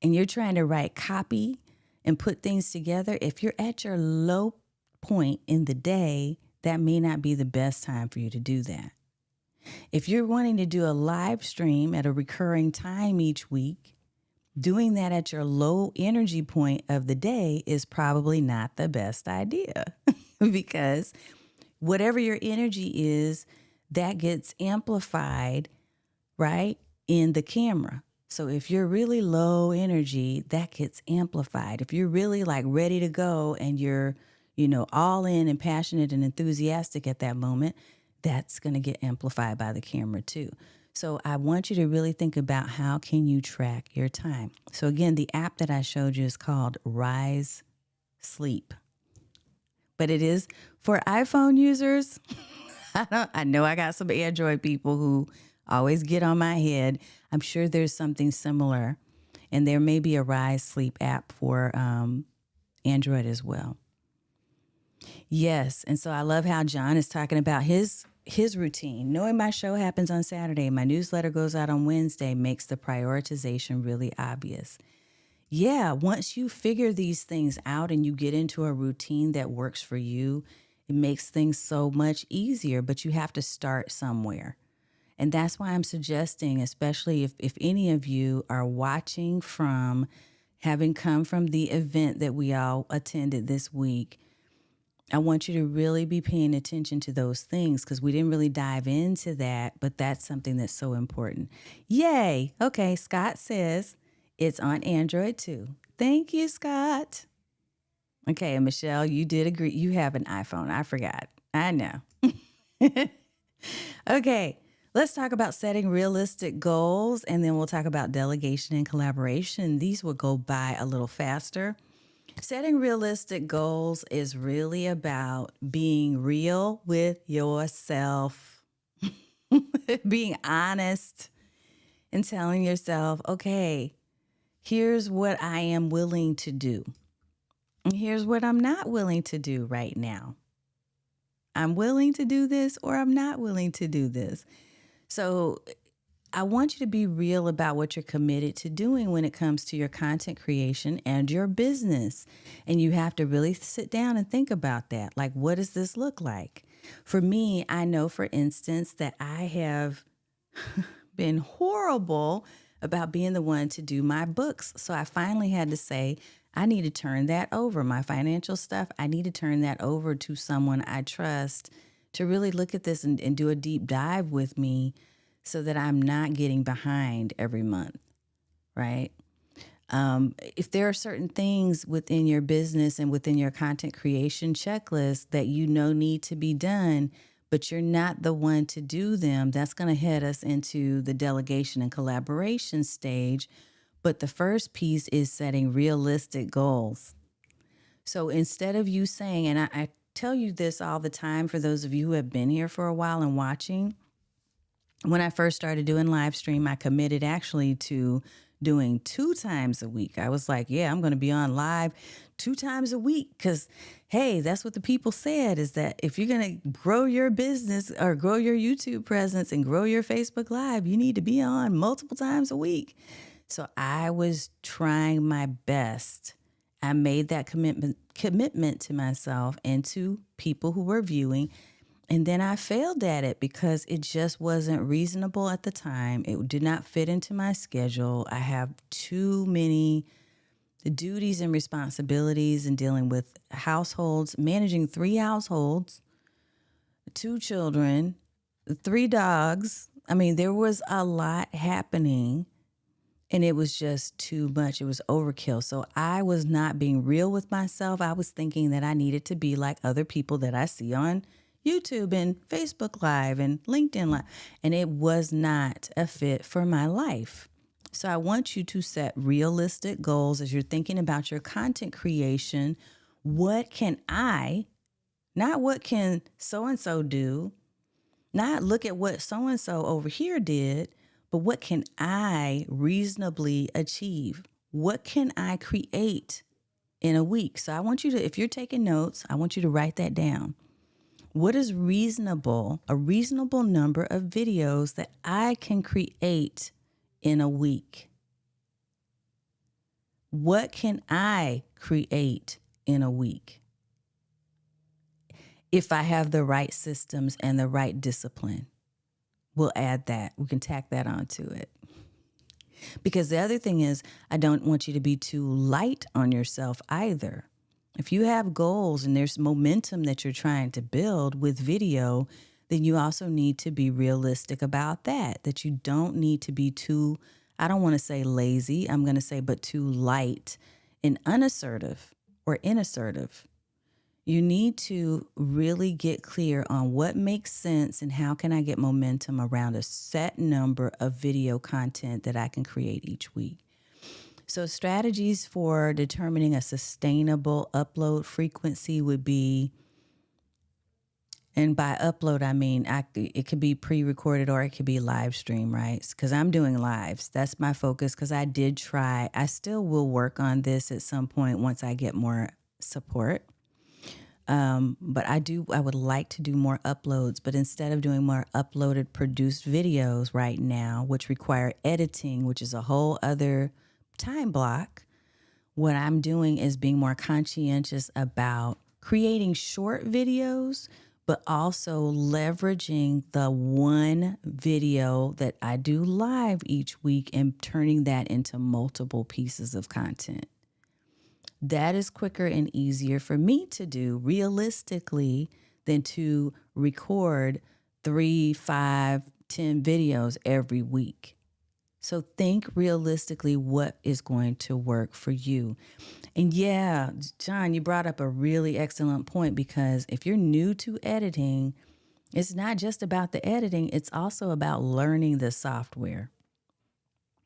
Speaker 1: and you're trying to write copy and put things together, if you're at your low point in the day, that may not be the best time for you to do that. If you're wanting to do a live stream at a recurring time each week, doing that at your low energy point of the day is probably not the best idea because whatever your energy is, that gets amplified, right, in the camera. So if you're really low energy, that gets amplified. If you're really like ready to go and you're, all in and passionate and enthusiastic at that moment, that's going to get amplified by the camera too. So I want you to really think about how can you track your time. So again, the app that I showed you is called Rise Sleep, but it is for iPhone users. I know I got some Android people who always get on my head. I'm sure there's something similar, and there may be a Rise Sleep app for Android as well. Yes, and so I love how John is talking about his routine. Knowing my show happens on Saturday, my newsletter goes out on Wednesday makes the prioritization really obvious. Yeah, once you figure these things out and you get into a routine that works for you, It makes things so much easier, but you have to start somewhere. And that's why I'm suggesting, especially if any of you are watching from having come from the event that we all attended this week, I want you to really be paying attention to those things because we didn't really dive into that, but that's something that's so important. Yay. Okay. Scott says it's on Android too. Thank you, Scott. Okay. And Michelle, you did agree. You have an iPhone. I forgot. I know. Okay. Let's talk about setting realistic goals and then we'll talk about delegation and collaboration. These will go by a little faster. Setting realistic goals is really about being real with yourself, being honest, and telling yourself, okay, here's what I am willing to do. And here's what I'm not willing to do right now. I'm willing to do this or I'm not willing to do this. So I want you to be real about what you're committed to doing when it comes to your content creation and your business. And you have to really sit down and think about that. Like, what does this look like? For me, I know, for instance, that I have been horrible about being the one to do my books. So I finally had to say, I need to turn that over. My financial stuff, I need to turn that over to someone I trust to really look at this and do a deep dive with me so that I'm not getting behind every month, right? If there are certain things within your business and within your content creation checklist that you know need to be done, but you're not the one to do them, that's going to head us into the delegation and collaboration stage. But the first piece is setting realistic goals. So instead of you saying, and I tell you this all the time for those of you who have been here for a while and watching, when I first started doing live stream, I committed actually to doing 2 times a week. I was like, yeah, I'm going to be on live 2 times a week because, hey, that's what the people said is that if you're going to grow your business or grow your YouTube presence and grow your Facebook Live, you need to be on multiple times a week. So I was trying my best. I made that commitment to myself and to people who were viewing. And then I failed at it because it just wasn't reasonable at the time. It did not fit into my schedule. I have too many duties and responsibilities in dealing with households, managing 3 households, 2 children, 3 dogs. I mean, there was a lot happening and it was just too much. It was overkill. So I was not being real with myself. I was thinking that I needed to be like other people that I see on YouTube and Facebook Live and LinkedIn Live. And it was not a fit for my life. So I want you to set realistic goals as you're thinking about your content creation. What can I, not what can so-and-so do, not look at what so-and-so over here did, but what can I reasonably achieve? What can I create in a week? So I want you to, if you're taking notes, I want you to write that down. What is reasonable, a reasonable number of videos that I can create in a week? What can I create in a week? If I have the right systems and the right discipline, we'll add that. We can tack that onto it. Because the other thing is, I don't want you to be too light on yourself either. If you have goals and there's momentum that you're trying to build with video, then you also need to be realistic about that you don't need to be too, I don't want to say lazy, I'm going to say, but too light and unassertive or inassertive. You need to really get clear on what makes sense and how can I get momentum around a set number of video content that I can create each week. So strategies for determining a sustainable upload frequency would be, and by upload, I mean, it could be pre-recorded or it could be live stream, right? Because I'm doing lives. That's my focus because I did try. I still will work on this at some point once I get more support. But I would like to do more uploads, but instead of doing more uploaded produced videos right now, which require editing, which is a whole other time block, what I'm doing is being more conscientious about creating short videos, but also leveraging the one video that I do live each week and turning that into multiple pieces of content. That is quicker and easier for me to do realistically than to record 3, 5, 10 videos every week. So think realistically what is going to work for you. And yeah, John, you brought up a really excellent point, because if you're new to editing, it's not just about the editing, it's also about learning the software.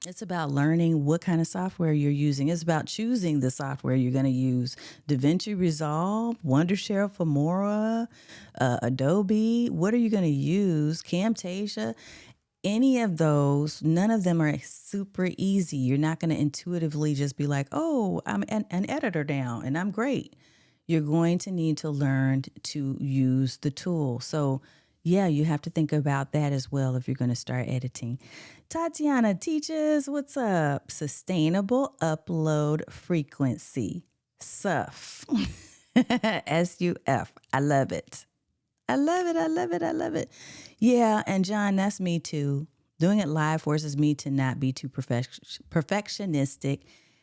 Speaker 1: It's about learning what kind of software you're using. It's about choosing the software you're going to use. DaVinci Resolve, Wondershare, Filmora, Adobe. What are you going to use? Camtasia. Any of those, none of them are super easy. You're not going to intuitively just be like, oh, I'm an editor now and I'm great. You're going to need to learn to use the tool. So yeah, you have to think about that as well if you're going to start editing. Tatiana teaches, what's up? Sustainable upload frequency. SUF. SUF. I love it. I love it. I love it. I love it. Yeah. And John, that's me too. Doing it live forces me to not be too perfectionistic.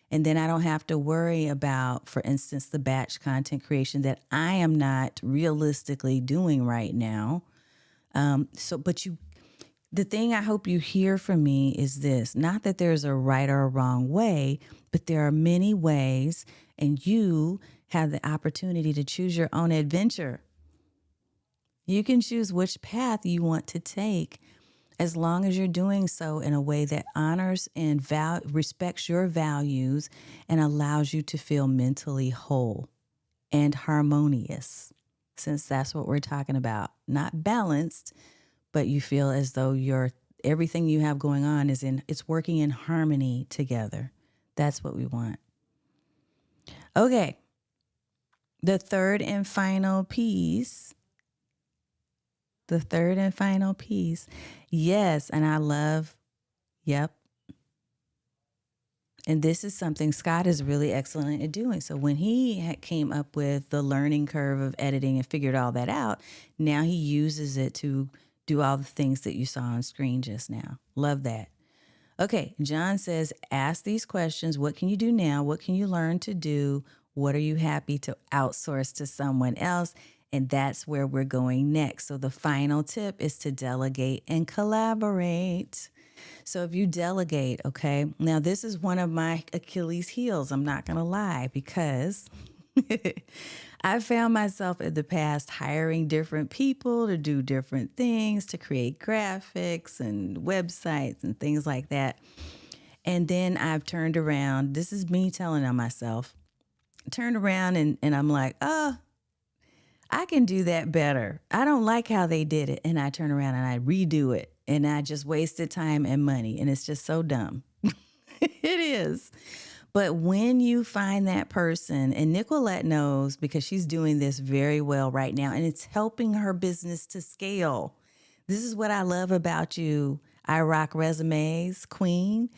Speaker 1: And then I don't have to worry about, for instance, the batch content creation that I am not realistically doing right now. The thing I hope you hear from me is this, not that there's a right or a wrong way, but there are many ways, and you have the opportunity to choose your own adventure. You can choose which path you want to take, as long as you're doing so in a way that honors and respects your values and allows you to feel mentally whole and harmonious, since that's what we're talking about. Not balanced, but you feel as though everything you have going on it's working in harmony together. That's what we want. Okay. The third and final piece. Yes. And yep. And this is something Scott is really excellent at doing. So when he came up with the learning curve of editing and figured all that out, now he uses it to do all the things that you saw on screen just now. Love that. Okay, John says, ask these questions. What can you do now? What can you learn to do? What are you happy to outsource to someone else? And that's where we're going next. So the final tip is to delegate and collaborate. So if you delegate, okay, now this is one of my Achilles heels, I'm not going to lie, because I found myself in the past hiring different people to do different things, to create graphics and websites and things like that. And then I've turned around. This is me telling on myself. Turned around and I'm like, oh, I can do that better. I don't like how they did it. And I turn around and I redo it. And I just wasted time and money. And it's just so dumb. It is. But when you find that person, and Nicolette knows because she's doing this very well right now, and it's helping her business to scale. This is what I love about you, I Rock Resumes Queen,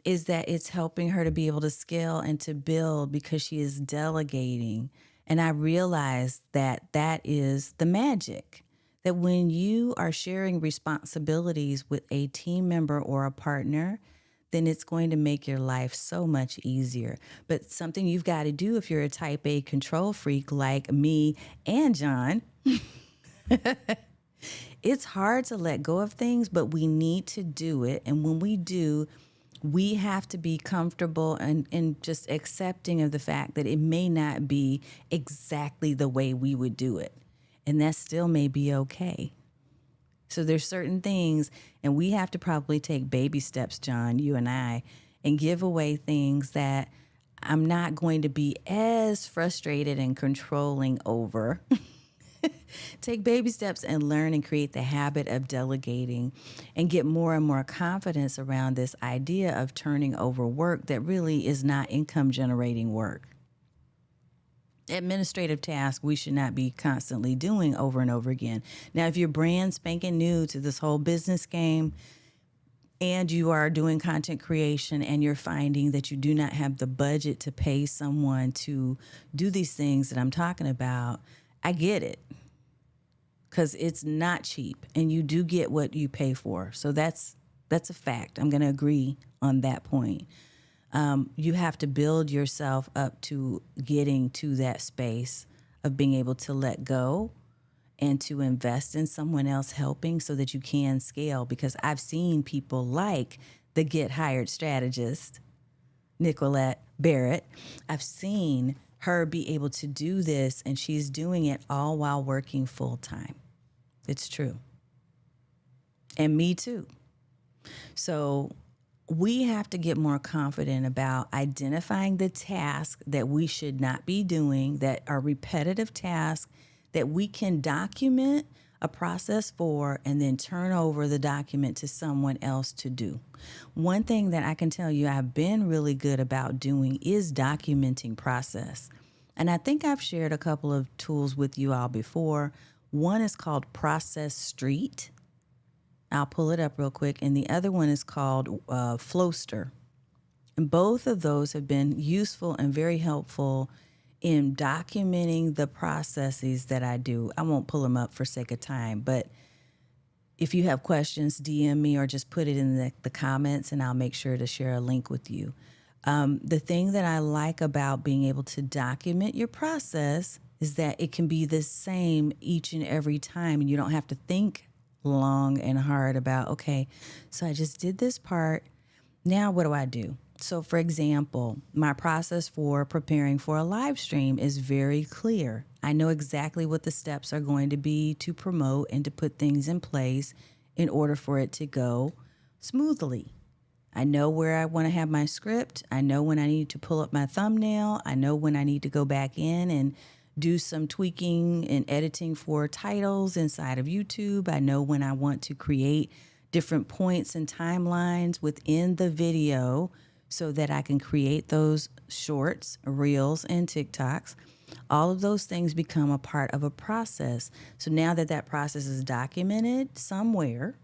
Speaker 1: is that it's helping her to be able to scale and to build because she is delegating. And I realized that that is the magic. That when you are sharing responsibilities with a team member or a partner, then it's going to make your life so much easier. But something you've got to do if you're a type A control freak like me and John, it's hard to let go of things, but we need to do it. And when we do, we have to be comfortable and just accepting of the fact that it may not be exactly the way we would do it. And that still may be okay. So there's certain things, and we have to probably take baby steps, John, you and I, and give away things that I'm not going to be as frustrated and controlling over. Take baby steps and learn and create the habit of delegating and get more and more confidence around this idea of turning over work that really is not income generating work. Administrative tasks we should not be constantly doing over and over again. Now, if you're brand spanking new to this whole business game, and you are doing content creation and you're finding that you do not have the budget to pay someone to do these things that I'm talking about, I get it, because it's not cheap and you do get what you pay for. So that's a fact. I'm going to agree on that point. You have to build yourself up to getting to that space of being able to let go and to invest in someone else helping so that you can scale. Because I've seen people like the Get Hired strategist, Nicolette Barrett. I've seen her be able to do this, and she's doing it all while working full time. It's true. And me too. So we have to get more confident about identifying the tasks that we should not be doing, that are repetitive tasks that we can document a process for and then turn over the document to someone else to do. One thing that I can tell you I've been really good about doing is documenting process. And I think I've shared a couple of tools with you all before. One is called Process Street. I'll pull it up real quick. And the other one is called Flowster. And both of those have been useful and very helpful in documenting the processes that I do. I won't pull them up for sake of time, but if you have questions, DM me or just put it in the comments and I'll make sure to share a link with you. The thing that I like about being able to document your process is that it can be the same each and every time, and you don't have to think long and hard about, okay, so I just did this part. Now what do I do? So for example, my process for preparing for a live stream is very clear. I know exactly what the steps are going to be to promote and to put things in place in order for it to go smoothly. I know where I want to have my script. I know when I need to pull up my thumbnail. I know when I need to go back in and do some tweaking and editing for titles inside of YouTube. I know when I want to create different points and timelines within the video so that I can create those shorts, reels, and TikToks. All of those things become a part of a process. So now that that process is documented somewhere,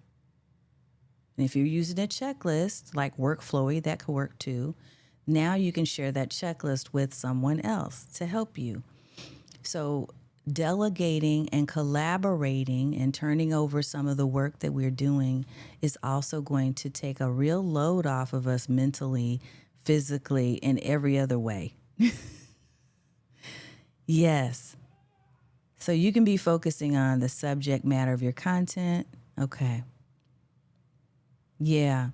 Speaker 1: and if you're using a checklist like Workflowy, that could work too. Now you can share that checklist with someone else to help you. So delegating and collaborating and turning over some of the work that we're doing is also going to take a real load off of us mentally, physically, and every other way. Yes. So you can be focusing on the subject matter of your content. Okay. Yeah.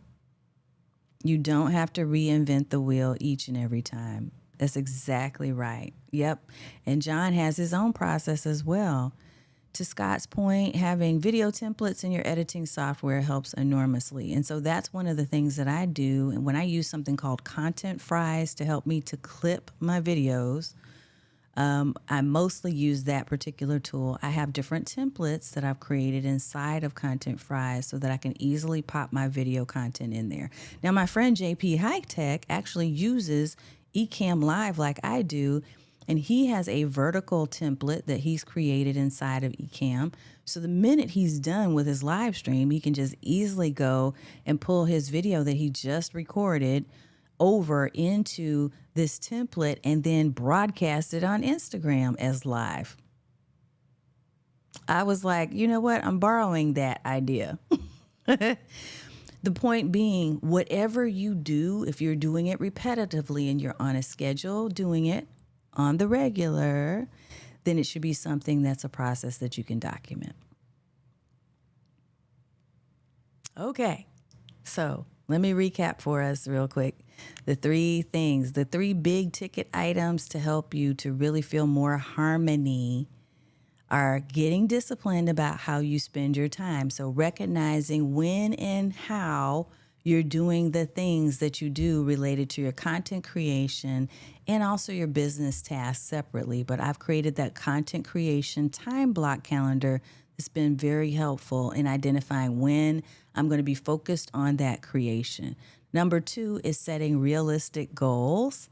Speaker 1: You don't have to reinvent the wheel each and every time. That's exactly right. Yep. And John has his own process as well. To Scott's point, having video templates in your editing software helps enormously. And so that's one of the things that I do. And when I use something called Content Fries to help me to clip my videos, I mostly use that particular tool. I have different templates that I've created inside of Content Fries so that I can easily pop my video content in there. Now, my friend JP High Tech actually uses Ecamm Live like I do, and he has a vertical template that he's created inside of Ecamm. So the minute he's done with his live stream, he can just easily go and pull his video that he just recorded over into this template and then broadcast it on Instagram as live. I was like, you know what? I'm borrowing that idea. The point being, whatever you do, if you're doing it repetitively and you're on a schedule, doing it on the regular, then it should be something that's a process that you can document. Okay, so let me recap for us real quick. The three things, the three big ticket items to help you to really feel more harmony are getting disciplined about how you spend your time. So recognizing when and how you're doing the things that you do related to your content creation and also your business tasks separately. But I've created that content creation time block calendar that's been very helpful in identifying when I'm going to be focused on that creation. Number two is setting realistic goals,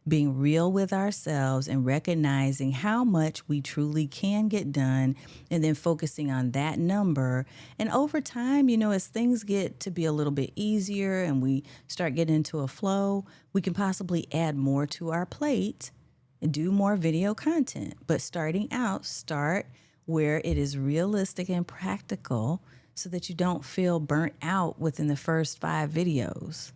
Speaker 1: being real with ourselves and recognizing how much we truly can get done, and then focusing on that number. And over time, as things get to be a little bit easier and we start getting into a flow, we can possibly add more to our plate and do more video content. But starting out, start where it is realistic and practical so that you don't feel burnt out within the first 5 videos.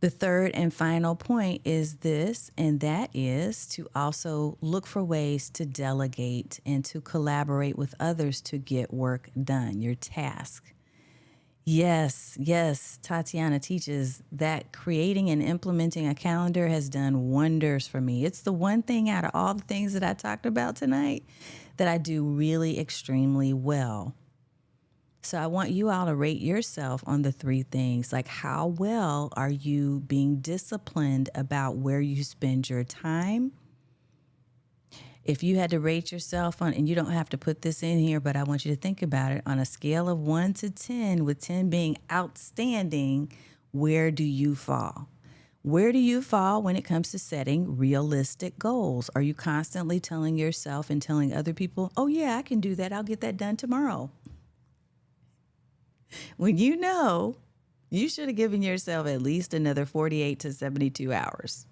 Speaker 1: The third and final point is this, and that is to also look for ways to delegate and to collaborate with others to get work done, your task. Yes, Tatiana teaches that creating and implementing a calendar has done wonders for me. It's the one thing out of all the things that I talked about tonight that I do really extremely well. So I want you all to rate yourself on the 3 things. Like, how well are you being disciplined about where you spend your time? If you had to rate yourself on, and you don't have to put this in here, but I want you to think about it on a scale of 1 to 10, with 10 being outstanding, where do you fall? Where do you fall when it comes to setting realistic goals? Are you constantly telling yourself and telling other people, oh yeah, I can do that. I'll get that done tomorrow? When you should have given yourself at least another 48 to 72 hours.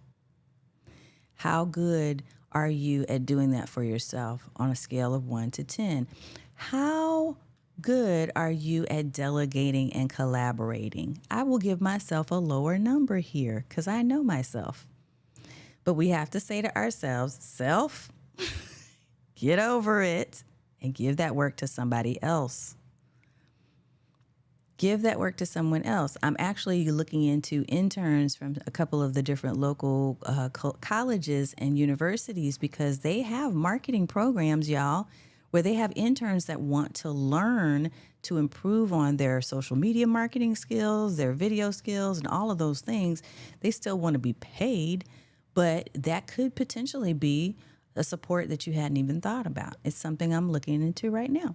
Speaker 1: How good are you at doing that for yourself on a scale of 1 to 10? How good are you at delegating and collaborating? I will give myself a lower number here because I know myself. But we have to say to ourselves, self, get over it and give that work to somebody else. Give that work to someone else. I'm actually looking into interns from a couple of the different local colleges and universities because they have marketing programs, y'all, where they have interns that want to learn to improve on their social media marketing skills, their video skills, and all of those things. They still want to be paid, but that could potentially be a support that you hadn't even thought about. It's something I'm looking into right now.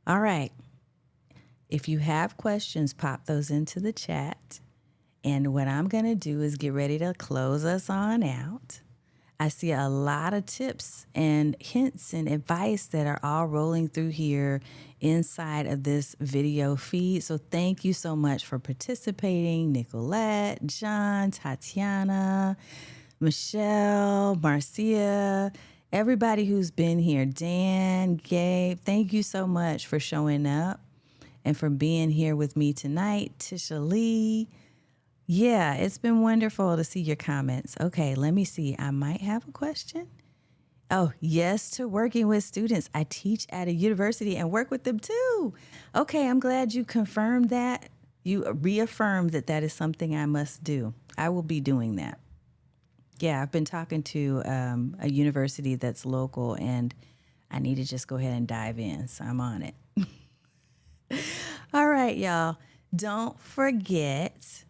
Speaker 1: All right. If you have questions, pop those into the chat. And what I'm going to do is get ready to close us on out. I see a lot of tips and hints and advice that are all rolling through here inside of this video feed. So thank you so much for participating. Nicolette, John, Tatiana, Michelle, Marcia, everybody who's been here, Dan, Gabe, thank you so much for showing up and for being here with me tonight. Tisha Lee. Yeah, it's been wonderful to see your comments. Okay, let me see. I might have a question. Oh, yes to working with students. I teach at a university and work with them too. Okay, I'm glad you confirmed that. You reaffirmed that that is something I must do. I will be doing that. Yeah, I've been talking to a university that's local, and I need to just go ahead and dive in. So I'm on it. All right, y'all. Don't forget,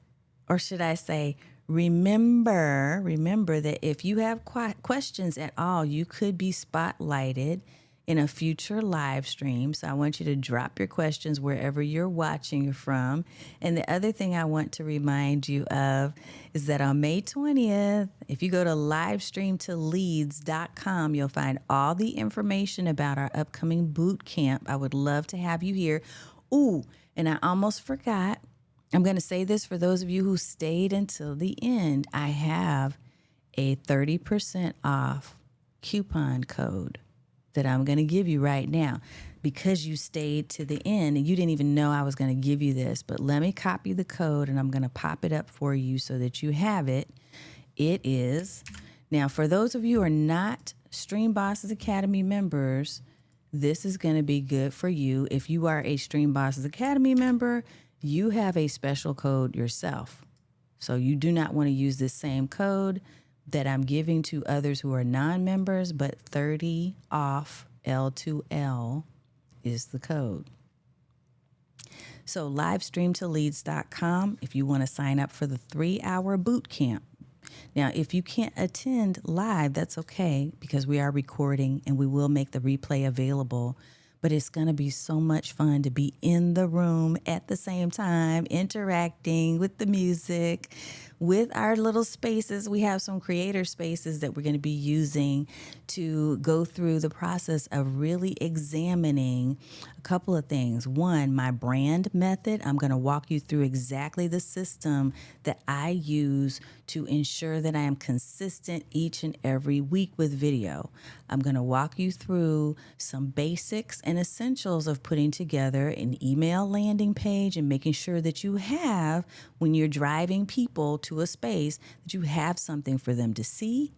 Speaker 1: or should I say, remember that if you have questions at all, you could be spotlighted in a future live stream. So I want you to drop your questions wherever you're watching from. And the other thing I want to remind you of is that on May 20th, if you go to livestreamtoleads.com, you'll find all the information about our upcoming boot camp. I would love to have you here. Ooh, and I almost forgot. I'm going to say this for those of you who stayed until the end. I have a 30% off coupon code that I'm going to give you right now because you stayed to the end and you didn't even know I was going to give you this. But let me copy the code and I'm going to pop it up for you so that you have it. It is, now for those of you who are not Stream Bosses Academy members, this is going to be good for you. If you are a Stream Bosses Academy member, you have a special code yourself. So you do not want to use this same code that I'm giving to others who are non-members, but 30 off L2L is the code. So livestreamtoleads.com if you want to sign up for the 3-hour boot camp. Now, if you can't attend live, that's okay because we are recording and we will make the replay available. But it's going to be so much fun to be in the room at the same time, interacting with the music, with our little spaces, we have some creator spaces that we're going to be using to go through the process of really examining a couple of things. One, my brand method. I'm going to walk you through exactly the system that I use to ensure that I am consistent each and every week with video. I'm going to walk you through some basics and essentials of putting together an email landing page and making sure that you have, when you're driving people to a space, that you have something for them to see.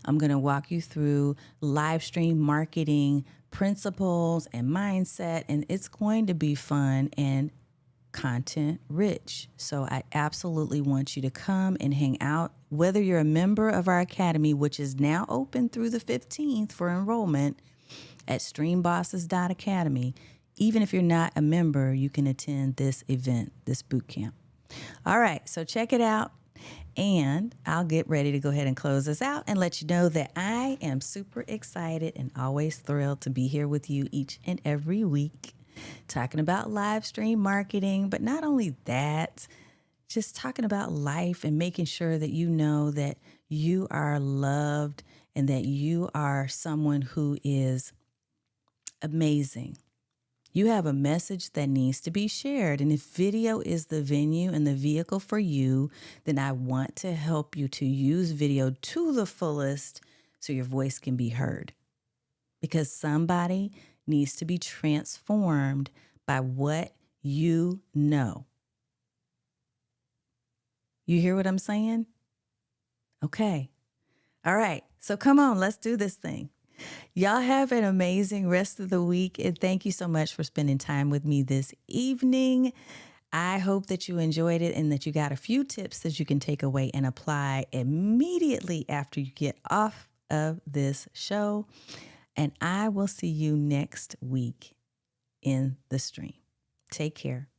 Speaker 1: I'm going to walk you through live stream marketing principles and mindset, and it's going to be fun and content rich. So I absolutely want you to come and hang out, whether you're a member of our academy, which is now open through the 15th for enrollment at streambosses.academy. Even if you're not a member, you can attend this event, this boot camp. All right, so check it out. And I'll get ready to go ahead and close this out and let you know that I am super excited and always thrilled to be here with you each and every week, talking about live stream marketing. But not only that, just talking about life and making sure that you know that you are loved and that you are someone who is amazing. You have a message that needs to be shared. And if video is the venue and the vehicle for you, then I want to help you to use video to the fullest so your voice can be heard. Because somebody needs to be transformed by what you know. You hear what I'm saying? Okay. All right. So come on, let's do this thing. Y'all have an amazing rest of the week. And thank you so much for spending time with me this evening. I hope that you enjoyed it and that you got a few tips that you can take away and apply immediately after you get off of this show. And I will see you next week in the stream. Take care.